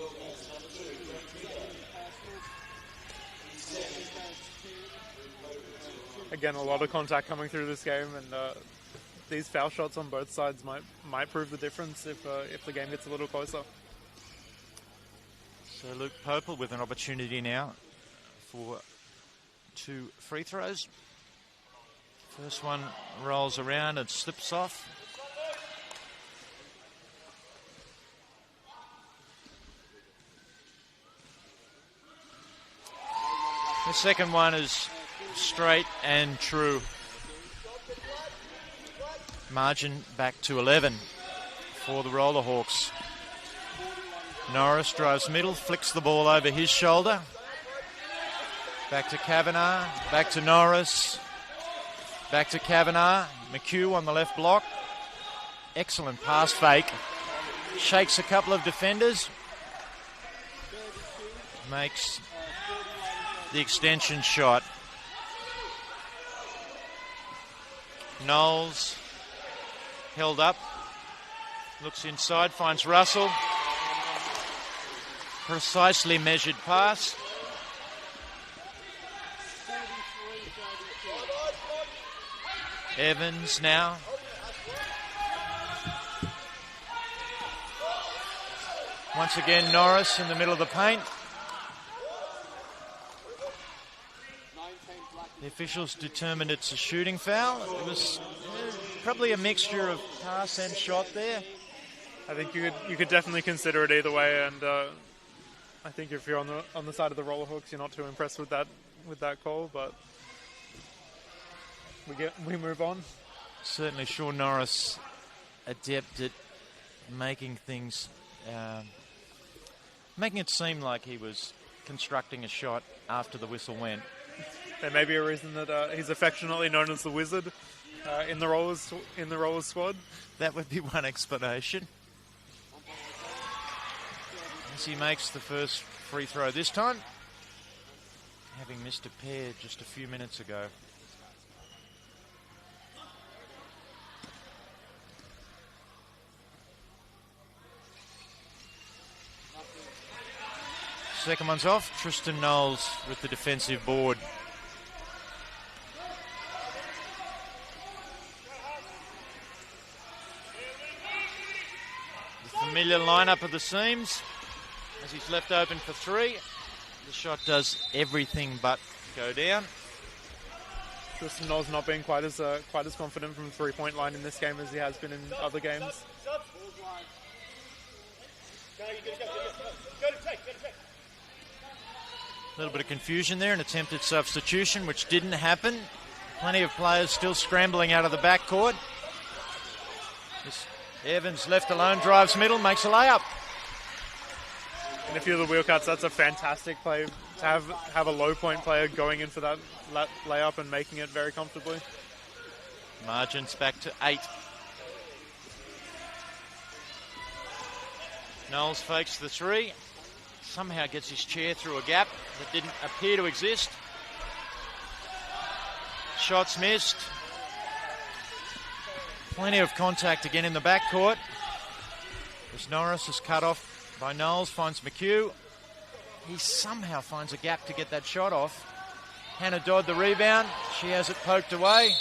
Again, a lot of contact coming through this game, and these foul shots on both sides might prove the difference if the game gets a little closer. So Luke Popel with an opportunity now for 2 free throws. First one rolls around and slips off. The second one is straight and true. Margin back to 11 for the Roller Hawks. Norris drives middle, flicks the ball over his shoulder. Back to Kavanagh, back to Norris, back to Kavanagh. McHugh on the left block. Excellent pass fake. Shakes a couple of defenders. Makes the extension shot. Knowles held up. Looks inside, finds Russell. Precisely measured pass. Evans now. Once again, Norris in the middle of the paint. The officials determined it's a shooting foul. It was probably a mixture of pass and shot there. I think you could definitely consider it either way, and I think if you're on the side of the Roller Hawks, you're not too impressed with that call, but we move on. Certainly, Sean Norris adept at making things, making it seem like he was constructing a shot after the whistle went. There may be a reason that he's affectionately known as the Wizard in the Rollers squad. That would be one explanation. As he makes the first free throw this time, having missed a pair just a few minutes ago. Second one's off. Tristan Knowles with the defensive board. The familiar lineup of the seams as he's left open for 3. The shot does everything but go down. Tristan Knowles not being quite as confident from the 3-point line in this game as he has been in other games. A little bit of confusion there, an attempted substitution which didn't happen. Plenty of players still scrambling out of the backcourt. Evans left alone, drives middle, makes a layup. And if you're the Wheelcats, that's a fantastic play to have a low point player going in for that layup and making it very comfortably. Margins back to 8. Knowles fakes the 3. Somehow gets his chair through a gap that didn't appear to exist. Shots missed. Plenty of contact again in the backcourt. As Norris is cut off by Knowles, finds McHugh. He somehow finds a gap to get that shot off. Hannah Dodd the rebound. She has it poked away.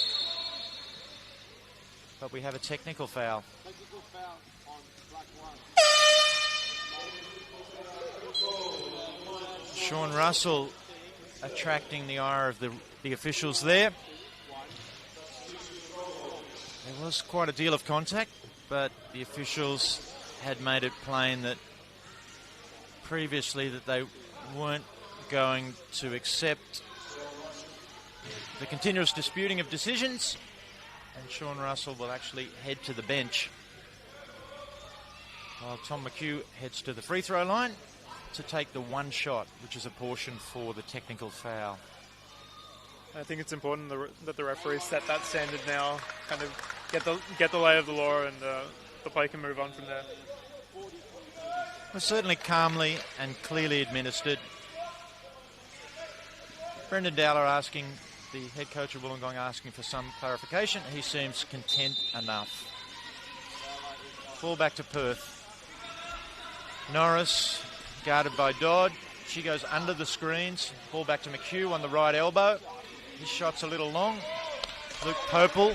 But we have a technical foul. Technical foul on black one. Sean Russell attracting the ire of the officials there. There was quite a deal of contact, but the officials had made it plain that previously that they weren't going to accept the continuous disputing of decisions, and Sean Russell will actually head to the bench while Tom McHugh heads to the free throw line to take the one shot, which is a portion for the technical foul. I think it's important that the referees set that standard now, kind of get the lay of the law, and the play can move on from there. Well, certainly calmly and clearly administered. Brendan Dowler asking, the head coach of Wollongong asking for some clarification. He seems content enough. Ball back to Perth. Norris guarded by Dodd. She goes under the screens. Ball back to McHugh on the right elbow. His shot's a little long. Luke Popel,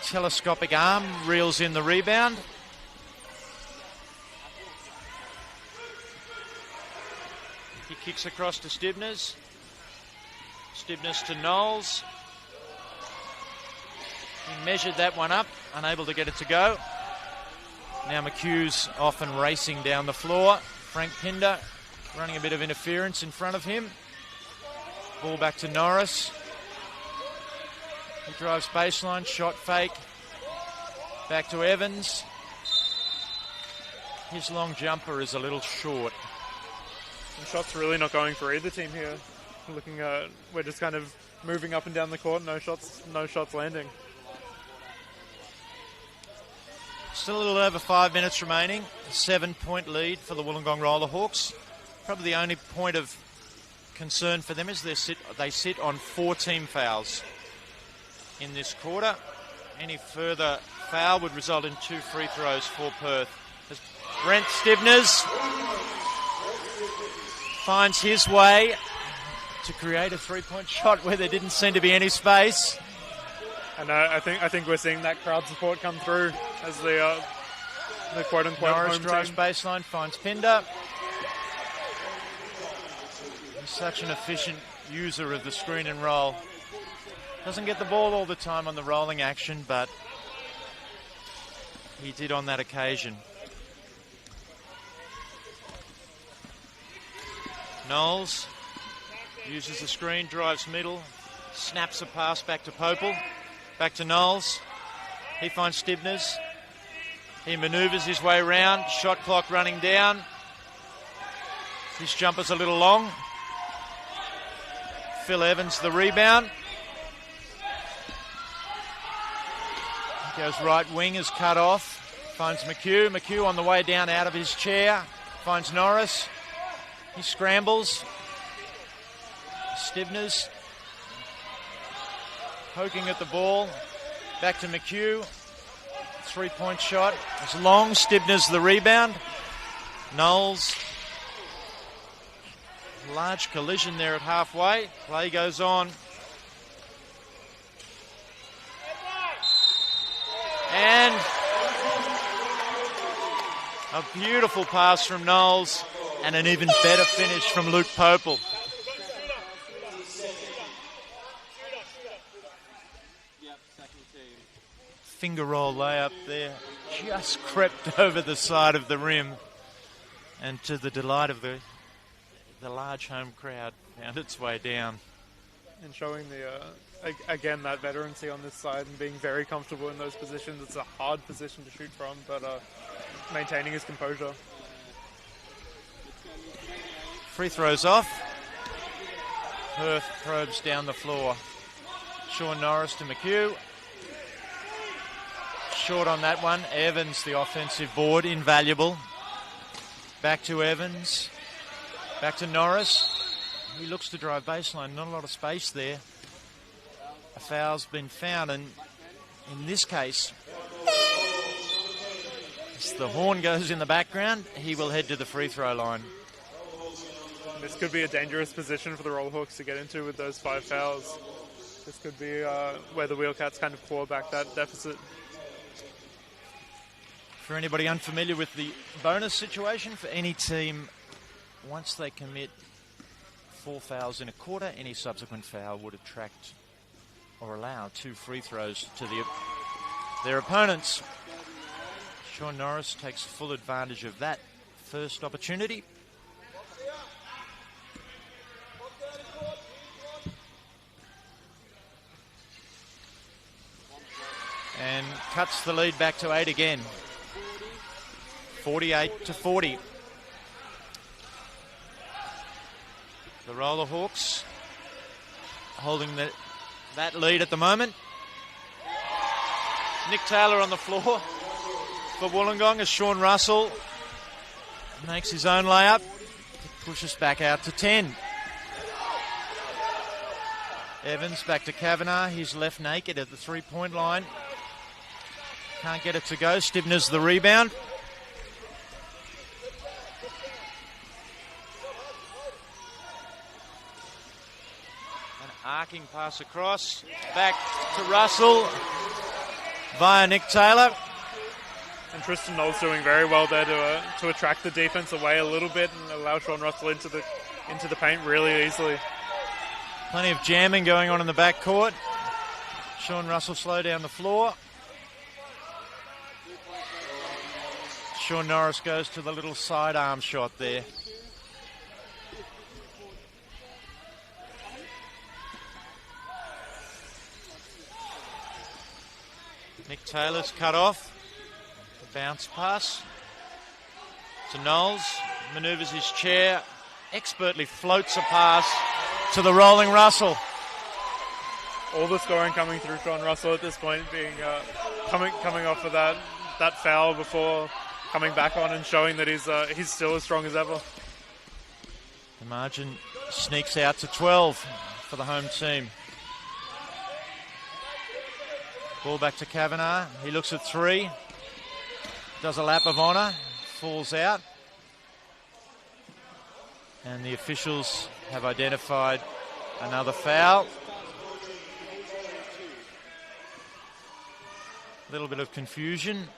telescopic arm, reels in the rebound. He kicks across to Stibners. Stibners to Knowles. He measured that one up, unable to get it to go. Now McHugh's off and racing down the floor. Frank Pinder running a bit of interference in front of him. Ball back to Norris. He drives baseline, shot fake. Back to Evans. His long jumper is a little short. And shots really not going for either team here. Looking at, we're just kind of moving up and down the court. No shots landing. Still a little over 5 minutes remaining. A 7-point lead for the Wollongong Rollerhawks. Probably the only point of concern for them is they sit on 4 team fouls in this quarter. Any further foul would result in 2 free throws for Perth. As Brent Stibners finds his way to create a 3-point shot where there didn't seem to be any space. And I think we're seeing that crowd support come through as the quote-unquote Norris home drives team. baseline, finds Pinder. He's such an efficient user of the screen and roll. Doesn't get the ball all the time on the rolling action, but he did on that occasion. Knowles uses the screen, drives middle, snaps a pass back to Popel. Back to Knowles. He finds Stibners. He manoeuvres his way around. Shot clock running down. His jumper's a little long. Phil Evans the rebound. He goes right wing, is cut off. Finds McHugh. McHugh on the way down out of his chair. Finds Norris. He scrambles. Stibners poking at the ball. Back to McHugh. 3-point shot. It's long. Stibners the rebound. Knowles. Large collision there at halfway. Play goes on. And a beautiful pass from Knowles and an even better finish from Luke Popel. Finger roll layup there, just crept over the side of the rim, and to the delight of the large home crowd, found its way down. And showing again that veterancy on this side and being very comfortable in those positions. It's a hard position to shoot from, but maintaining his composure. Free throws off. Perth probes down the floor. Sean Norris to McHugh. Short on that one. Evans, the offensive board, invaluable. Back to Evans. Back to Norris. He looks to drive baseline. Not a lot of space there. A foul's been found, and in this case, as the horn goes in the background, he will head to the free throw line. This could be a dangerous position for the Rollhawks to get into with those 5 fouls. This could be where the Wheelcats kind of claw back that deficit. For anybody unfamiliar with the bonus situation, for any team, once they commit 4 fouls in a quarter, any subsequent foul would attract or allow 2 free throws to their opponents. Sean Norris takes full advantage of that first opportunity. And cuts the lead back to 8 again. 48-40. The Roller Hawks holding that lead at the moment. Nick Taylor on the floor for Wollongong as Sean Russell makes his own layup to push us back out to 10. Evans back to Kavanagh. He's left naked at the 3-point line. Can't get it to go. Stivner's the rebound. An arcing pass across. Back to Russell via Nick Taylor. And Tristan Knowles doing very well there to attract the defense away a little bit and allow Sean Russell into the paint really easily. Plenty of jamming going on in the backcourt. Sean Russell slow down the floor. Sean Norris goes to the little sidearm shot there. Nick Taylor's cut off. Bounce pass to Knowles. Manoeuvres his chair. Expertly floats a pass to the rolling Russell. All the scoring coming through Sean Russell at this point, being coming off of that foul before coming back on and showing that he's still as strong as ever. The margin sneaks out to 12 for the home team. Ball back to Kavanagh. He looks at 3. Does a lap of honour. Falls out. And the officials have identified another foul. A little bit of confusion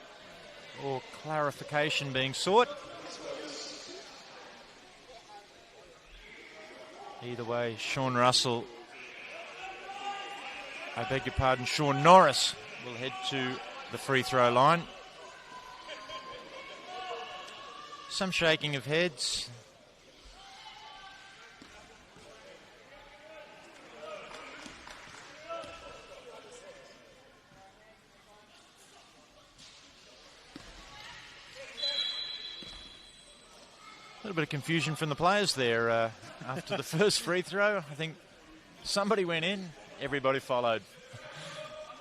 or clarification being sought. Either way, Sean Russell, I beg your pardon, Sean Norris will head to the free throw line. Some shaking of heads. A little bit of confusion from the players there after the first free throw. I think somebody went in, everybody followed.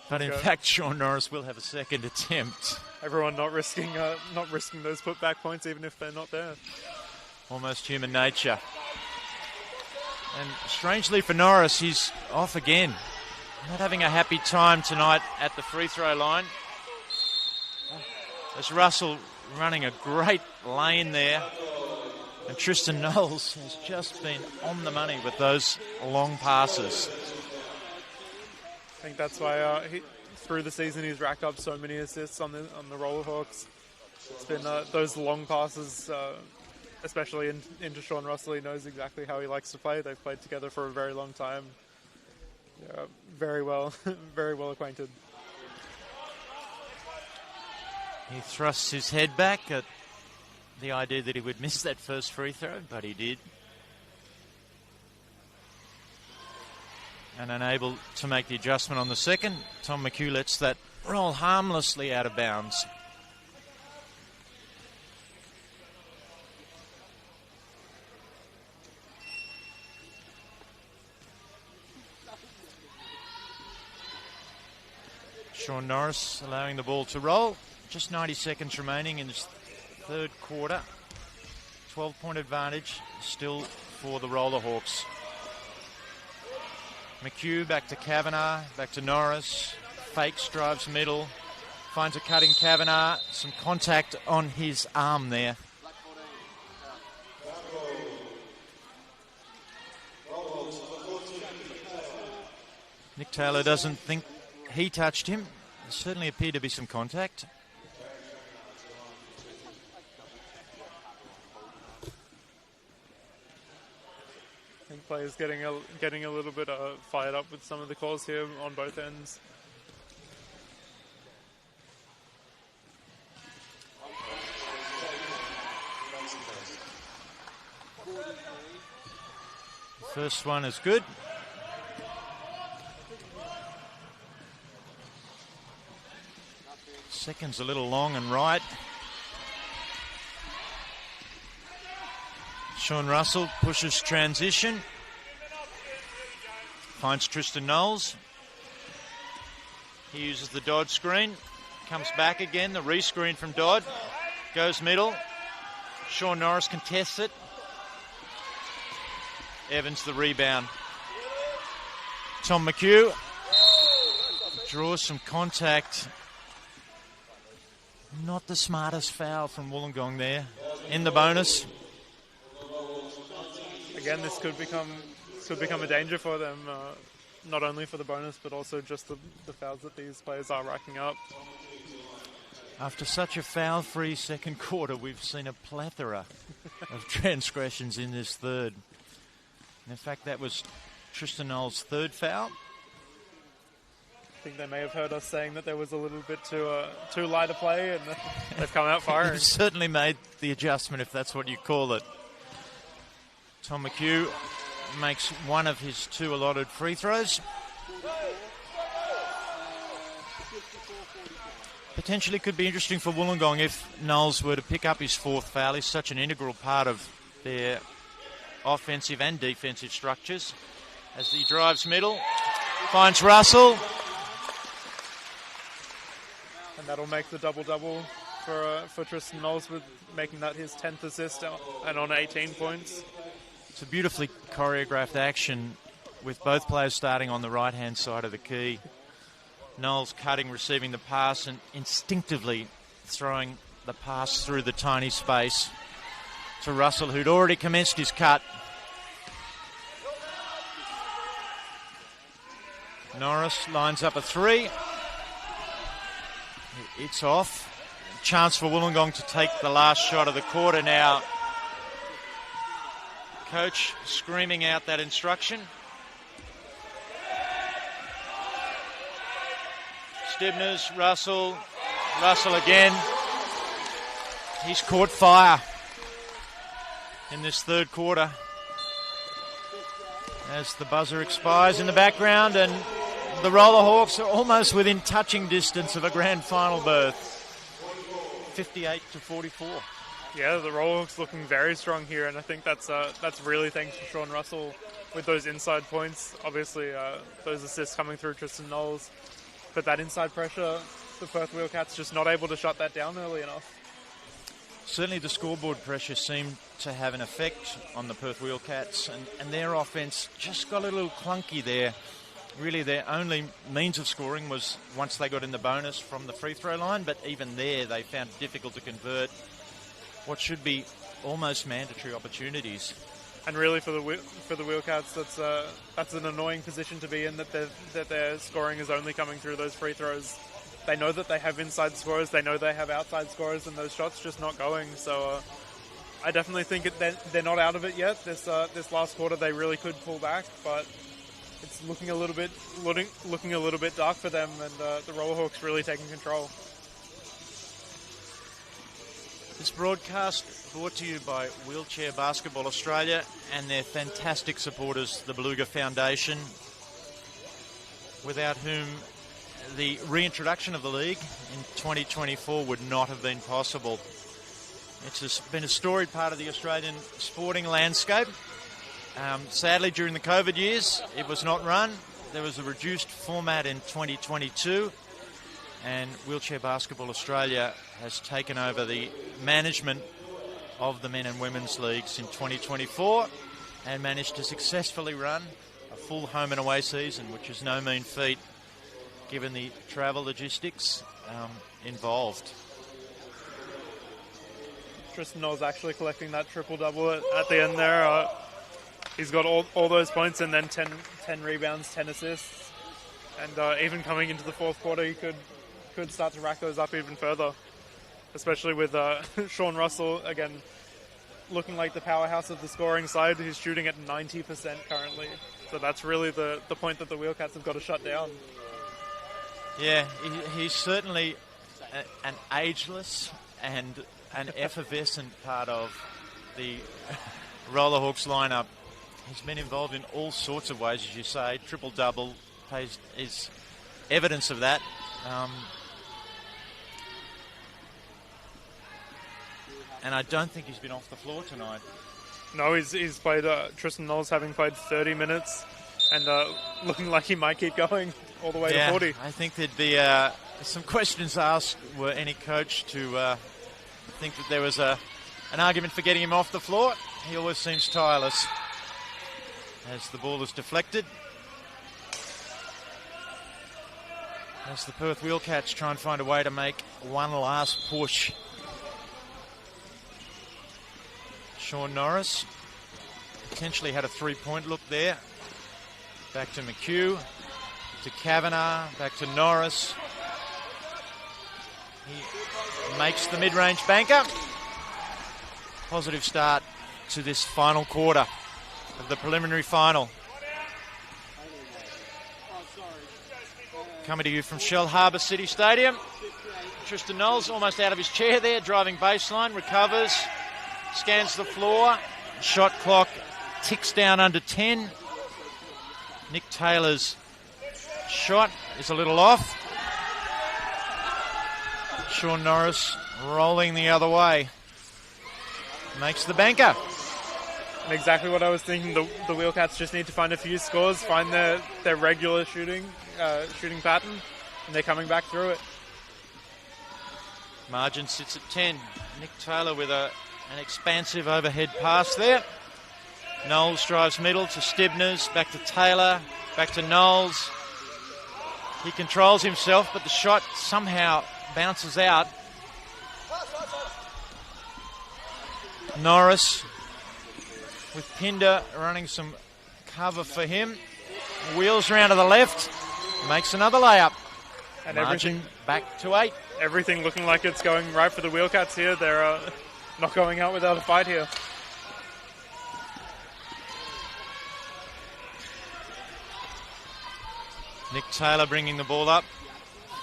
But in fact, Sean Norris will have a second attempt. Everyone not risking those putback points, even if they're not there. Almost human nature. And strangely for Norris, he's off again. Not having a happy time tonight at the free throw line. As Russell running a great lane there. And Tristan Knowles has just been on the money with those long passes. I think that's why through the season he's racked up so many assists on the Rollerhawks. It's been those long passes, especially into Sean Russell. He knows exactly how he likes to play. They've played together for a very long time. Very well, very well acquainted. He thrusts his head back at the idea that he would miss that first free throw, but he did. And unable to make the adjustment on the second, Tom McHugh lets that roll harmlessly out of bounds. Sean Norris allowing the ball to roll. Just 90 seconds remaining in this third quarter. 12-point advantage still for the Rollerhawks. McHugh back to Kavanagh, back to Norris. Fakes, drives middle. Finds a cutting Kavanagh. Some contact on his arm there. Nick Taylor doesn't think he touched him. There certainly appeared to be some contact. I think players getting a little bit fired up with some of the calls here on both ends. First one is good. Second's a little long and right. Sean Russell pushes transition. Finds Tristan Knowles. He uses the Dodd screen. Comes back again, the re-screen from Dodd. Goes middle. Sean Norris contests it. Evans the rebound. Tom McHugh draws some contact. Not the smartest foul from Wollongong there. In the bonus. Again, this could become a danger for them, not only for the bonus, but also just the fouls that these players are racking up. After such a foul-free second quarter, we've seen a plethora of transgressions in this third. And in fact, that was Tristan Knowles' third foul. I think they may have heard us saying that there was a little bit too light a play, and they've come out firing. They've certainly made the adjustment, if that's what you call it. Tom McHugh makes one of his 2 allotted free throws. Potentially could be interesting for Wollongong if Knowles were to pick up his 4th foul. He's such an integral part of their offensive and defensive structures. As he drives middle, finds Russell. And that'll make the double-double for Tristan Knowles, with making that his 10th assist and on 18 points. It's a beautifully choreographed action with both players starting on the right-hand side of the key. Knowles cutting, receiving the pass, and instinctively throwing the pass through the tiny space to Russell, who'd already commenced his cut. Norris lines up a 3. It's off. Chance for Wollongong to take the last shot of the quarter now. Coach screaming out that instruction. Stibners, Russell again. He's caught fire in this third quarter as the buzzer expires in the background, and the Rollerhawks are almost within touching distance of a grand final berth. 58-44. Yeah, the Rollerhawks looking very strong here, and I think that's really thanks to Sean Russell with those inside points. Obviously, those assists coming through Tristan Knowles, but that inside pressure, the Perth Wheelcats just not able to shut that down early enough. Certainly the scoreboard pressure seemed to have an effect on the Perth Wheelcats, and their offense just got a little clunky there. Really, their only means of scoring was once they got in the bonus from the free throw line, but even there they found it difficult to convert what should be almost mandatory opportunities. And really, for the Wheelcats, that's an annoying position to be in, that their scoring is only coming through those free throws. They know that they have inside scorers, they know they have outside scorers, and those shots just not going. So I definitely think they're not out of it yet. This last quarter, they really could pull back, but it's looking a little bit dark for them, and the Rollerhawks really taking control. This broadcast brought to you by Wheelchair Basketball Australia and their fantastic supporters, the Beluga Foundation, without whom the reintroduction of the league in 2024 would not have been possible. It's been a storied part of the Australian sporting landscape. Sadly, during the COVID years, it was not run. There was a reduced format in 2022, and Wheelchair Basketball Australia has taken over the management of the men and women's leagues in 2024 and managed to successfully run a full home and away season, which is no mean feat given the travel logistics involved. Tristan Knowles actually collecting that triple-double at the end there. He's got all those points and then 10 rebounds, 10 assists. And even coming into the fourth quarter, he could start to rack those up even further. Especially with Sean Russell, again, looking like the powerhouse of the scoring side. He's shooting at 90% currently. So that's really the point that the Wheelcats have got to shut down. Yeah, he's certainly an ageless and an effervescent part of the Rollerhawks lineup. He's been involved in all sorts of ways, as you say. Triple-double is evidence of that. And I don't think he's been off the floor tonight. No, he's played, Tristan Knowles having played 30 minutes and looking like he might keep going all the way to 40. I think there'd be some questions asked were any coach to think that there was an argument for getting him off the floor. He always seems tireless as the ball is deflected. As the Perth Wheelcats try and find a way to make one last push. Sean Norris potentially had a three-point look there. Back to McHugh, to Kavanagh, back to Norris. He makes the mid-range banker. Positive start to this final quarter of the preliminary final. Coming to you from Shell Harbour City Stadium. Tristan Knowles almost out of his chair there, driving baseline, recovers, scans the floor. Shot clock ticks down under 10. Nick Taylor's shot is a little off. Sean Norris rolling the other way. Makes the banker. And exactly what I was thinking. The Wheelcats just need to find a few scores, find their regular shooting pattern, and they're coming back through it. Margin sits at 10. Nick Taylor with an expansive overhead pass there. Knowles drives middle to Stibners, back to Taylor, back to Knowles. He controls himself, but the shot somehow bounces out. Norris with Pinder running some cover for him. Wheels round to the left, makes another layup. And Margin everything back to 8. Everything looking like it's going right for the Wheelcats here. They're not going out without a fight here. Nick Taylor bringing the ball up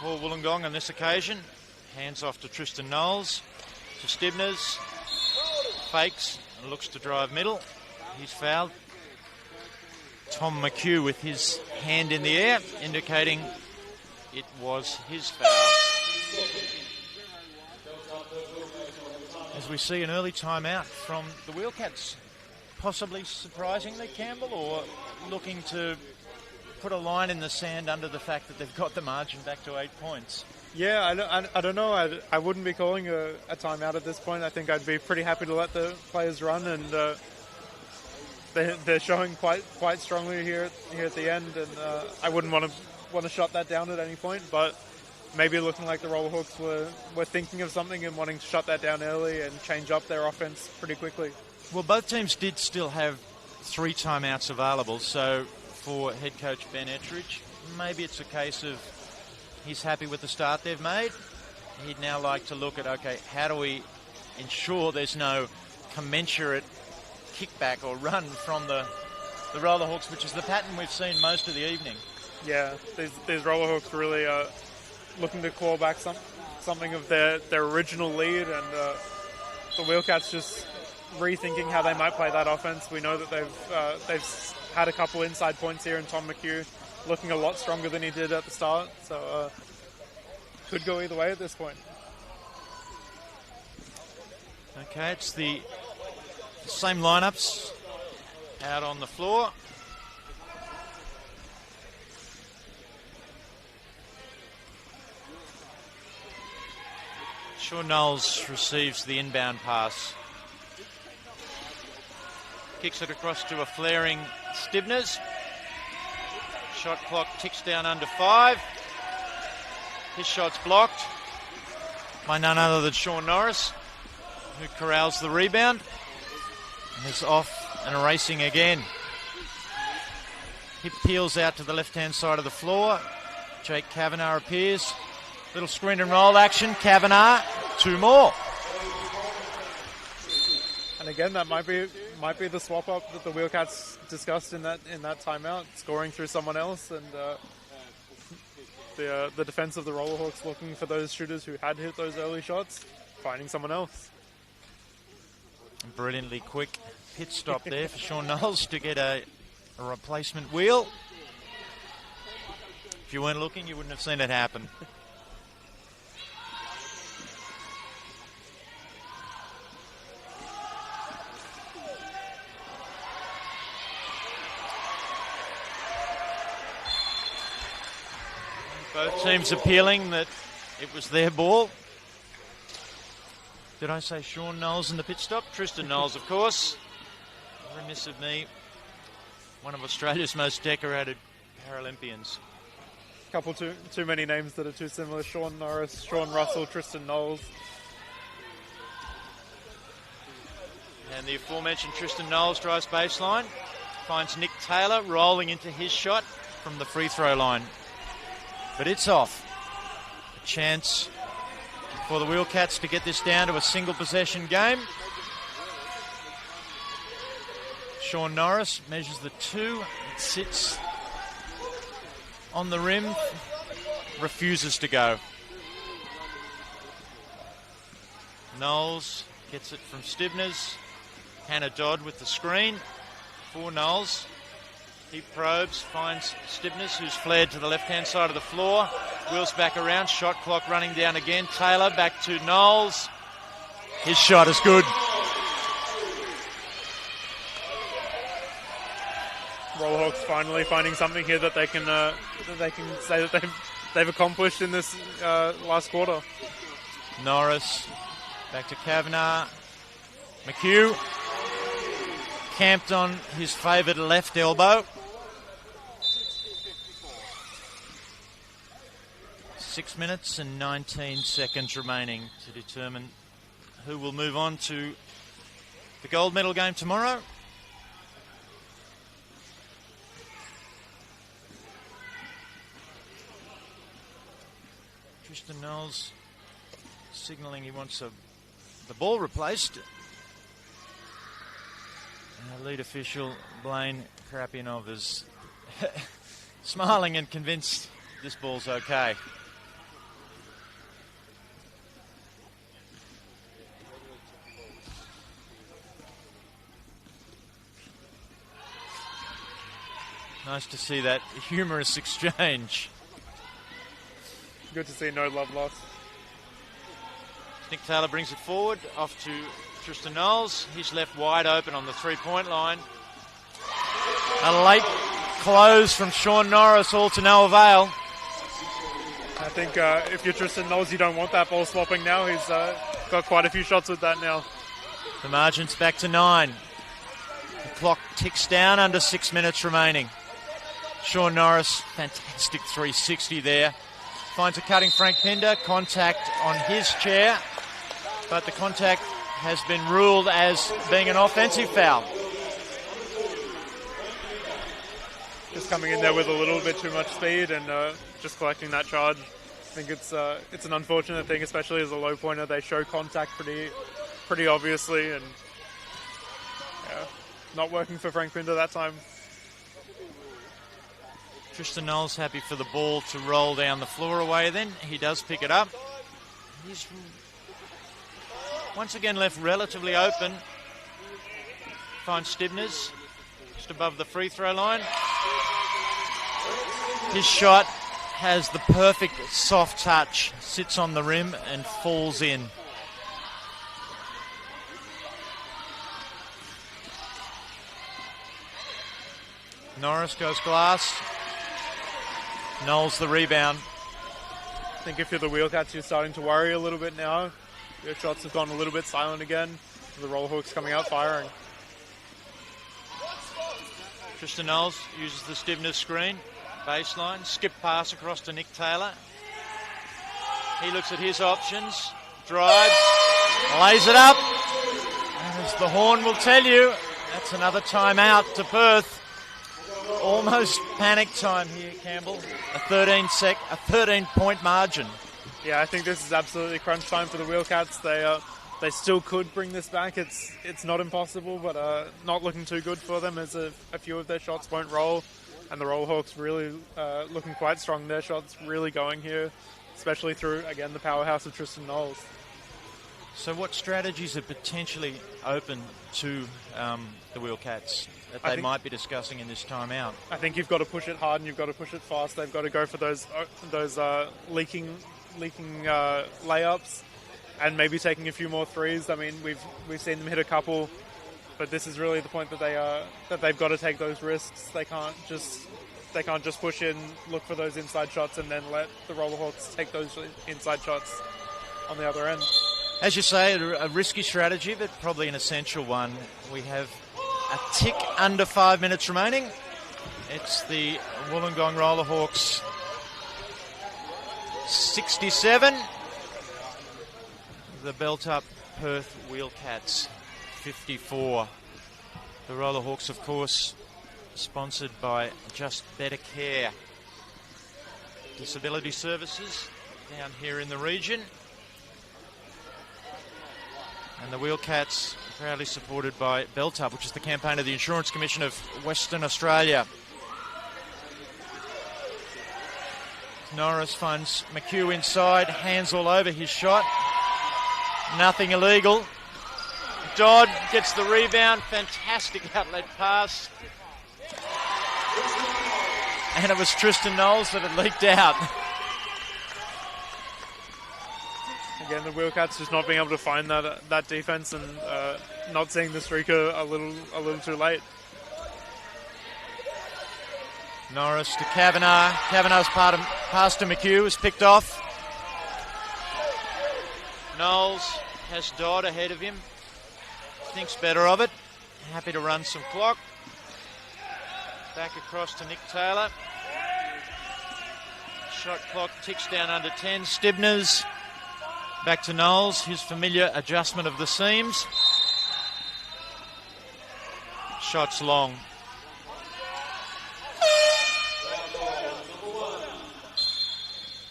for Wollongong on this occasion. Hands off to Tristan Knowles, to Stibners. Fakes and looks to drive middle. He's fouled. Tom McHugh with his hand in the air, indicating it was his foul. As we see an early timeout from the Wheelcats, possibly surprisingly, Campbell, or looking to put a line in the sand under the fact that they've got the margin back to 8 points. Yeah, I don't know. I wouldn't be calling a timeout at this point. I think I'd be pretty happy to let the players run, and they're showing quite strongly here at the end, and I wouldn't want to shut that down at any point, but maybe looking like the Rollerhawks were thinking of something and wanting to shut that down early and change up their offense pretty quickly. Well, both teams did still have 3 timeouts available, so for head coach Ben Ettridge, maybe it's a case of he's happy with the start they've made. He'd now like to look at, okay, how do we ensure there's no commensurate kickback or run from the Rollerhawks, which is the pattern we've seen most of the evening. Yeah, these Rollerhawks really looking to claw back something of their original lead, and the Wheelcats just rethinking how they might play that offense. We know that they've had a couple inside points here, and Tom McHugh looking a lot stronger than he did at the start, so could go either way at this point. Okay, it's the same lineups out on the floor. Sean Knowles receives the inbound pass kicks it across to a flaring Stivners. Shot clock ticks down under 5. His shot's blocked by none other than Sean Norris, who corrals the rebound. And is off and racing again. He peels out to the left-hand side of the floor. Jake Kavanagh appears. Little screen and roll action. Kavanagh, 2 more. And again, that might be the swap up that the Wheelcats discussed in that timeout, scoring through someone else, and the defense of the Rollerhawks looking for those shooters who had hit those early shots, finding someone else. Brilliantly quick pit stop there for Sean Knowles to get a replacement wheel. If you weren't looking, you wouldn't have seen it happen. Both teams appealing that it was their ball. Did I say Sean Knowles in the pit stop? Tristan Knowles, of course. Remiss of me. One of Australia's most decorated Paralympians. Couple too many names that are too similar. Sean Norris, Sean Russell, Tristan Knowles. And the aforementioned Tristan Knowles drives baseline. Finds Nick Taylor rolling into his shot from the free throw line. But it's off. A chance for the Wheelcats to get this down to a single possession game. Sean Norris measures the 2. It sits on the rim. Refuses to go. Knowles gets it from Stivners. Hannah Dodd with the screen for Knowles. He probes, finds Stivners, who's flared to the left-hand side of the floor. Wheels back around, shot clock running down again. Taylor back to Knowles. His shot is good. Rollerhawks finally finding something here that they can say that they've accomplished in this last quarter. Norris back to Kavanagh. McHugh camped on his favoured left elbow. 6 minutes and 19 seconds remaining to determine who will move on to the gold medal game tomorrow. Tristan Knowles signalling he wants the ball replaced. And our lead official, Blaine Krapinov, is smiling and convinced this ball's okay. Nice to see that humorous exchange. Good to see no love lost. Nick Taylor brings it forward, off to Tristan Knowles. He's left wide open on the three-point line. A late close from Sean Norris, all to no avail. I think if you're Tristan Knowles, you don't want that ball swapping now. He's got quite a few shots with that now. The margin's back to 9. The clock ticks down, under 6 minutes remaining. Sean Norris, fantastic 360 there. Finds a cutting Frank Pinder, contact on his chair, but the contact has been ruled as being an offensive foul. Just coming in there with a little bit too much speed and just collecting that charge. I think it's an unfortunate thing, especially as a low pointer. They show contact pretty obviously, and not working for Frank Pinder that time. Tristan Knowles happy for the ball to roll down the floor away then. He does pick it up. He's once again left relatively open. Finds Stivners just above the free throw line. His shot has the perfect soft touch, sits on the rim and falls in. Norris goes glass. Knowles the rebound. I think if you're the Wheelcats, you're starting to worry a little bit now. Your shots have gone a little bit silent again. The Rollerhawks coming out firing. Tristan Knowles uses the Stivner screen. Baseline, skip pass across to Nick Taylor. He looks at his options, drives, lays it up. And as the horn will tell you, that's another timeout to Perth. Almost panic time here, Campbell. A 13-point margin. Yeah, I think this is absolutely crunch time for the Wheelcats. They still could bring this back. It's not impossible, but not looking too good for them as a few of their shots won't roll. And the Rollerhawks really looking quite strong. Their shots really going here, especially through, again, the powerhouse of Tristan Knowles. So what strategies are potentially open to the Wheelcats that they might be discussing in this timeout? I think you've got to push it hard and you've got to push it fast. They've got to go for those leaking layups and maybe taking a few more threes. I mean, we've seen them hit a couple, but this is really the point that they've got to take those risks. They can't just push in, look for those inside shots, and then let the Rollerhawks take those inside shots on the other end. As you say, a risky strategy, but probably an essential one. We have a tick under 5 minutes remaining. It's the Wollongong Rollerhawks 67. The belt-up Perth Wheelcats 54. The Rollerhawks, of course, sponsored by Just Better Care Disability Services down here in the region. And the Wheelcats proudly supported by Belt Up, which is the campaign of the Insurance Commission of Western Australia. Norris finds McHugh inside, hands all over his shot. Nothing illegal. Dodd gets the rebound, fantastic outlet pass. And it was Tristan Knowles that had leaked out. Again, the Wheelcats just not being able to find that defense and not seeing the streaker a little too late. Norris to Kavanagh. Kavanagh's pass to McHugh is picked off. Knowles has Dodd ahead of him. Thinks better of it. Happy to run some clock. Back across to Nick Taylor. Shot clock ticks down under 10. Stibners. Back to Knowles, his familiar adjustment of the seams. Shots long.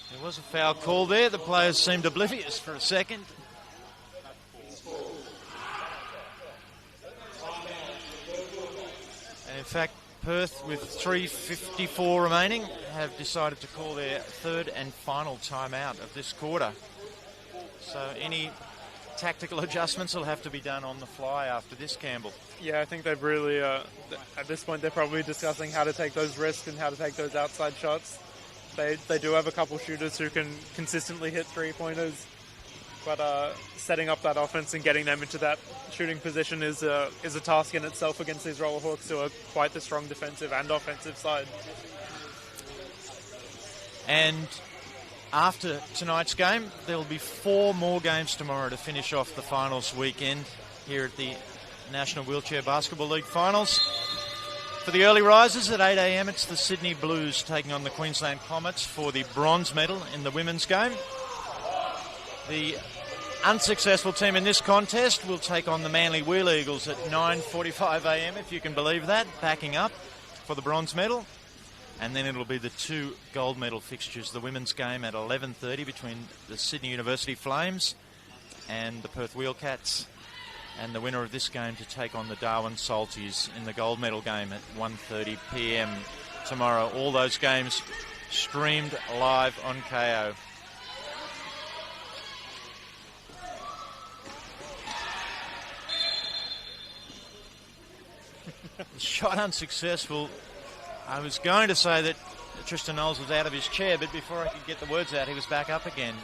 There was a foul call there. The players seemed oblivious for a second. And in fact, Perth, with 3:54 remaining, have decided to call their third and final timeout of this quarter. So any tactical adjustments will have to be done on the fly after this, Campbell. Yeah, I think they've really, at this point, they're probably discussing how to take those risks and how to take those outside shots. They do have a couple shooters who can consistently hit three-pointers, but setting up that offense and getting them into that shooting position is a task in itself against these Rollerhawks, who are quite the strong defensive and offensive side. And after tonight's game, there will be 4 more games tomorrow to finish off the finals weekend here at the National Wheelchair Basketball League Finals. For the early risers at 8 a.m, it's the Sydney Blues taking on the Queensland Comets for the bronze medal in the women's game. The unsuccessful team in this contest will take on the Manly Wheel Eagles at 9:45 a.m, if you can believe that, backing up for the bronze medal. And then it'll be the 2 gold medal fixtures, the women's game at 11:30 between the Sydney University Flames and the Perth Wheelcats, and the winner of this game to take on the Darwin Salties in the gold medal game at 1:30 p.m. tomorrow. All those games streamed live on KO. Shot unsuccessful. I was going to say that Tristan Knowles was out of his chair, but before I could get the words out, he was back up again.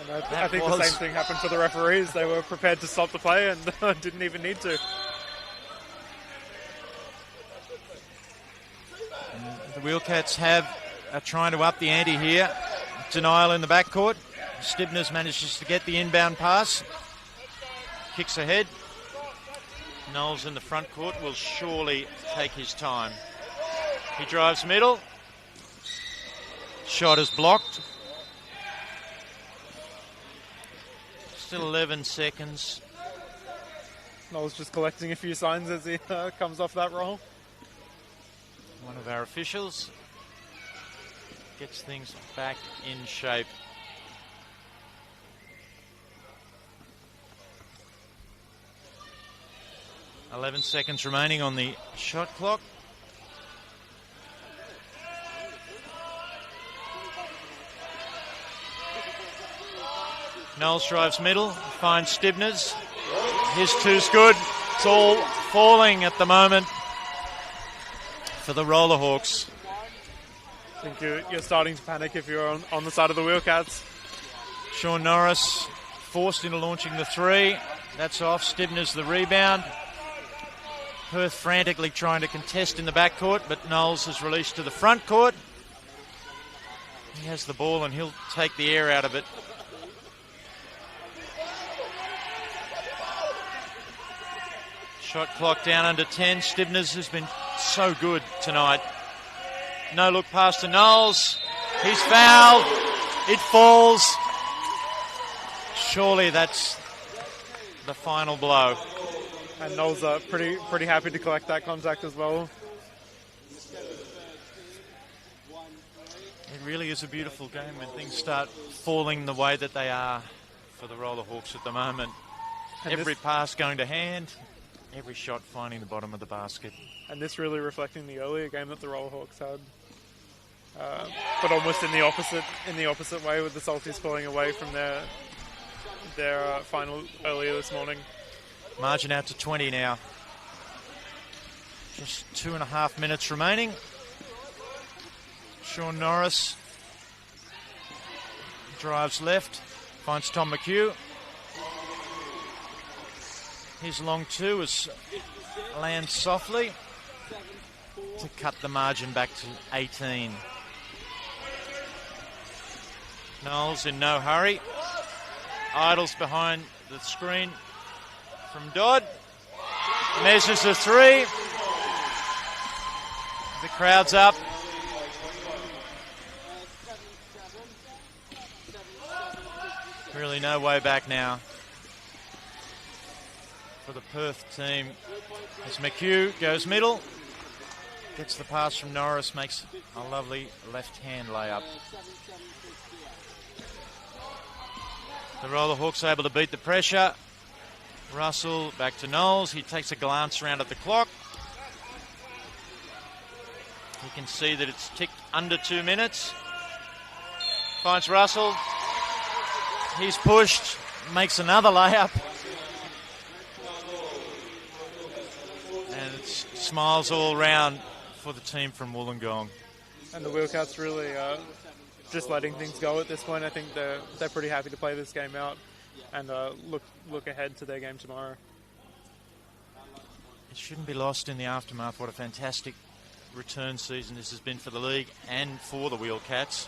And I think the same thing happened for the referees. They were prepared to stop the play and didn't even need to. And the Wheelcats are trying to up the ante here. Denial in the backcourt. Stibners manages to get the inbound pass. Kicks ahead. Knowles in the front court will surely take his time. He drives middle. Shot is blocked. Still 11 seconds. Knowles just collecting a few signs as he comes off that roll. One of our officials gets things back in shape. .11 seconds remaining on the shot clock. Knowles drives middle, finds Stibners. His two's good. It's all falling at the moment for the Roller Hawks. I think you're starting to panic if you're on the side of the Wheelcats. Sean Norris forced into launching the three. That's off. Stibners the rebound. Perth frantically trying to contest in the backcourt, but Knowles is released to the front court. He has the ball and he'll take the air out of it. Shot clock down under 10. Stibners has been so good tonight. No look pass to Knowles. He's fouled. It falls. Surely that's the final blow. And Knowles are pretty happy to collect that contact as well. It really is a beautiful game when things start falling the way that they are for the Roller Hawks at the moment. And every pass going to hand, every shot finding the bottom of the basket. And this really reflecting the earlier game that the Roller Hawks had. But almost in the opposite way, with the Salties pulling away from their final earlier this morning. Margin out to 20 now. Just 2.5 minutes remaining. Sean Norris drives left, finds Tom McHugh. His long two lands softly to cut the margin back to 18. Knowles in no hurry. Idles behind the screen from Dodd. Measures a three. The crowd's up. Really no way back now for the Perth team as McHugh goes middle. Gets the pass from Norris, makes a lovely left-hand layup. The Roller Hawks able to beat the pressure. Russell back to Knowles. He takes a glance around at the clock. You can see that it's ticked under 2 minutes. Finds Russell. He's pushed, makes another layup. And it's smiles all round for the team from Wollongong. And the Wheelcats really just letting things go at this point. I think they're pretty happy to play this game out and look ahead to their game tomorrow. It shouldn't be lost in the aftermath what a fantastic return season this has been for the league and for the Wheelcats.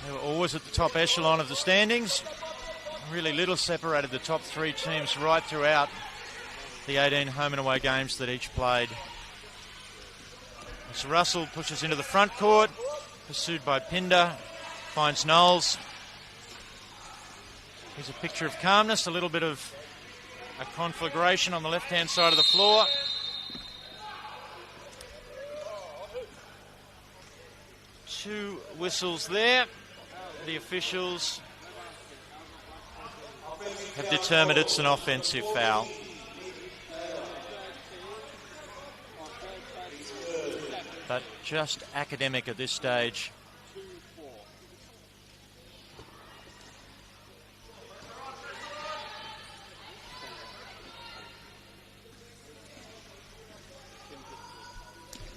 They were always at the top echelon of the standings. Really little separated the top three teams right throughout the 18 home and away games that each played. So Russell pushes into the front court, pursued by Pinder, finds Knowles. Here's a picture of calmness, a little bit of a conflagration on the left-hand side of the floor. Two whistles there. The officials have determined it's an offensive foul. But just academic at this stage.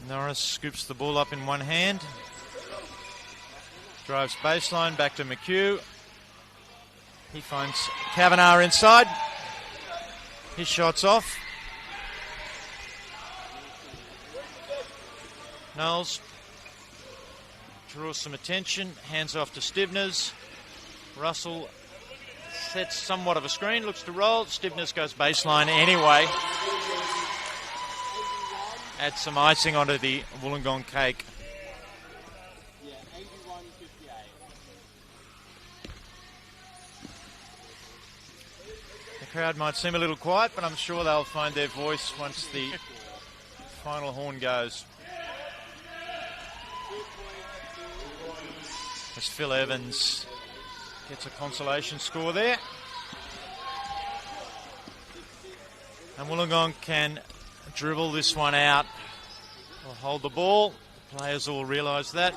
Norris scoops the ball up in one hand. Drives baseline back to McHugh. He finds Kavanagh inside. His shot's off. Knowles draws some attention. Hands off to Stibners. Russell sets somewhat of a screen, looks to roll. Stiveness goes baseline anyway. Adds some icing onto the Wollongong cake. Yeah, 81-58. The crowd might seem a little quiet, but I'm sure they'll find their voice once the final horn goes. As Phil Evans gets a consolation score there. And Wollongong can dribble this one out. Will hold the ball. The players all realise that.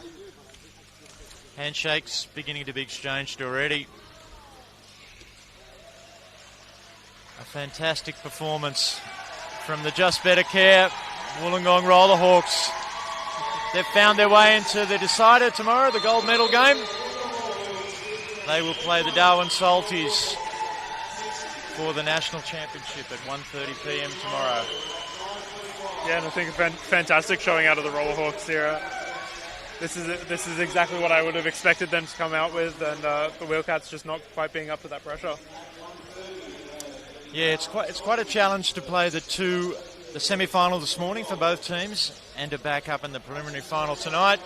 Handshakes beginning to be exchanged already. A fantastic performance from the Just Better Care Wollongong Roller Hawks. They've found their way into the decider tomorrow, the gold medal game. They will play the Darwin Salties for the National Championship at 1:30 p.m. tomorrow. Yeah, and I think a fantastic showing out of the Roller Hawks here. This is exactly what I would have expected them to come out with, and the Wheelcats just not quite being up to that pressure. Yeah, it's quite a challenge to play the semi-final this morning for both teams and to back up in the preliminary final tonight.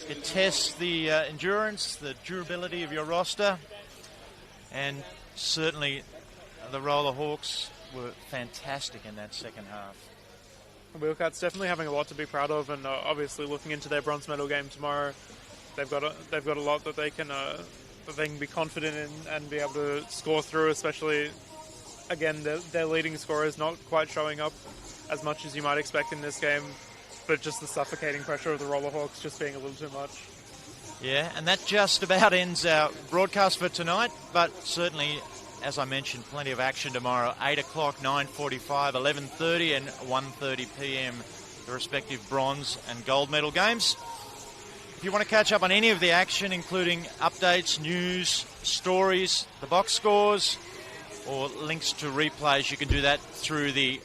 It tests the endurance, the durability of your roster, and certainly the Roller Hawks were fantastic in that second half. The Wheelcats definitely having a lot to be proud of, and obviously looking into their bronze medal game tomorrow, they've got a lot that they can be confident in and be able to score through. Especially, again, their leading scorer is not quite showing up as much as you might expect in this game, but just the suffocating pressure of the Roller Hawks just being a little too much. Yeah, and that just about ends our broadcast for tonight, but certainly, as I mentioned, plenty of action tomorrow. 8 o'clock, 9:45, 11:30 and 1:30 p.m. the respective bronze and gold medal games. If you want to catch up on any of the action, including updates, news, stories, the box scores, or links to replays, you can do that through the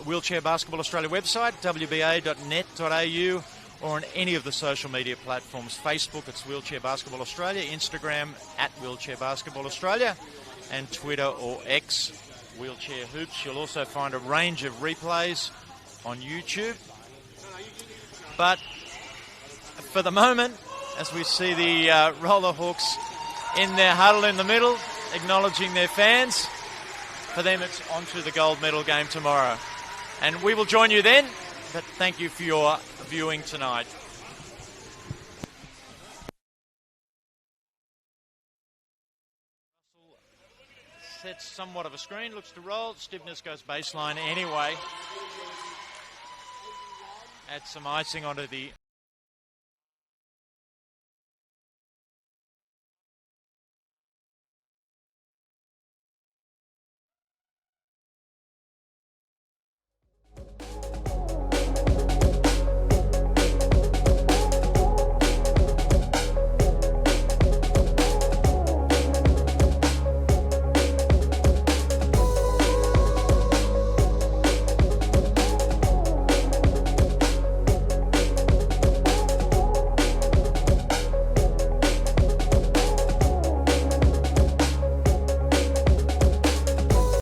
Wheelchair Basketball Australia website, wba.net.au, or on any of the social media platforms. Facebook, it's Wheelchair Basketball Australia. Instagram, at Wheelchair Basketball Australia. And Twitter or X, Wheelchair Hoops. You'll also find a range of replays on YouTube. But for the moment, as we see the Roller Hawks in their huddle in the middle, acknowledging their fans, for them it's on to the gold medal game tomorrow. And we will join you then, but thank you for your viewing tonight. Sets somewhat of a screen, looks to roll. Stiveness goes baseline anyway. Adds some icing onto the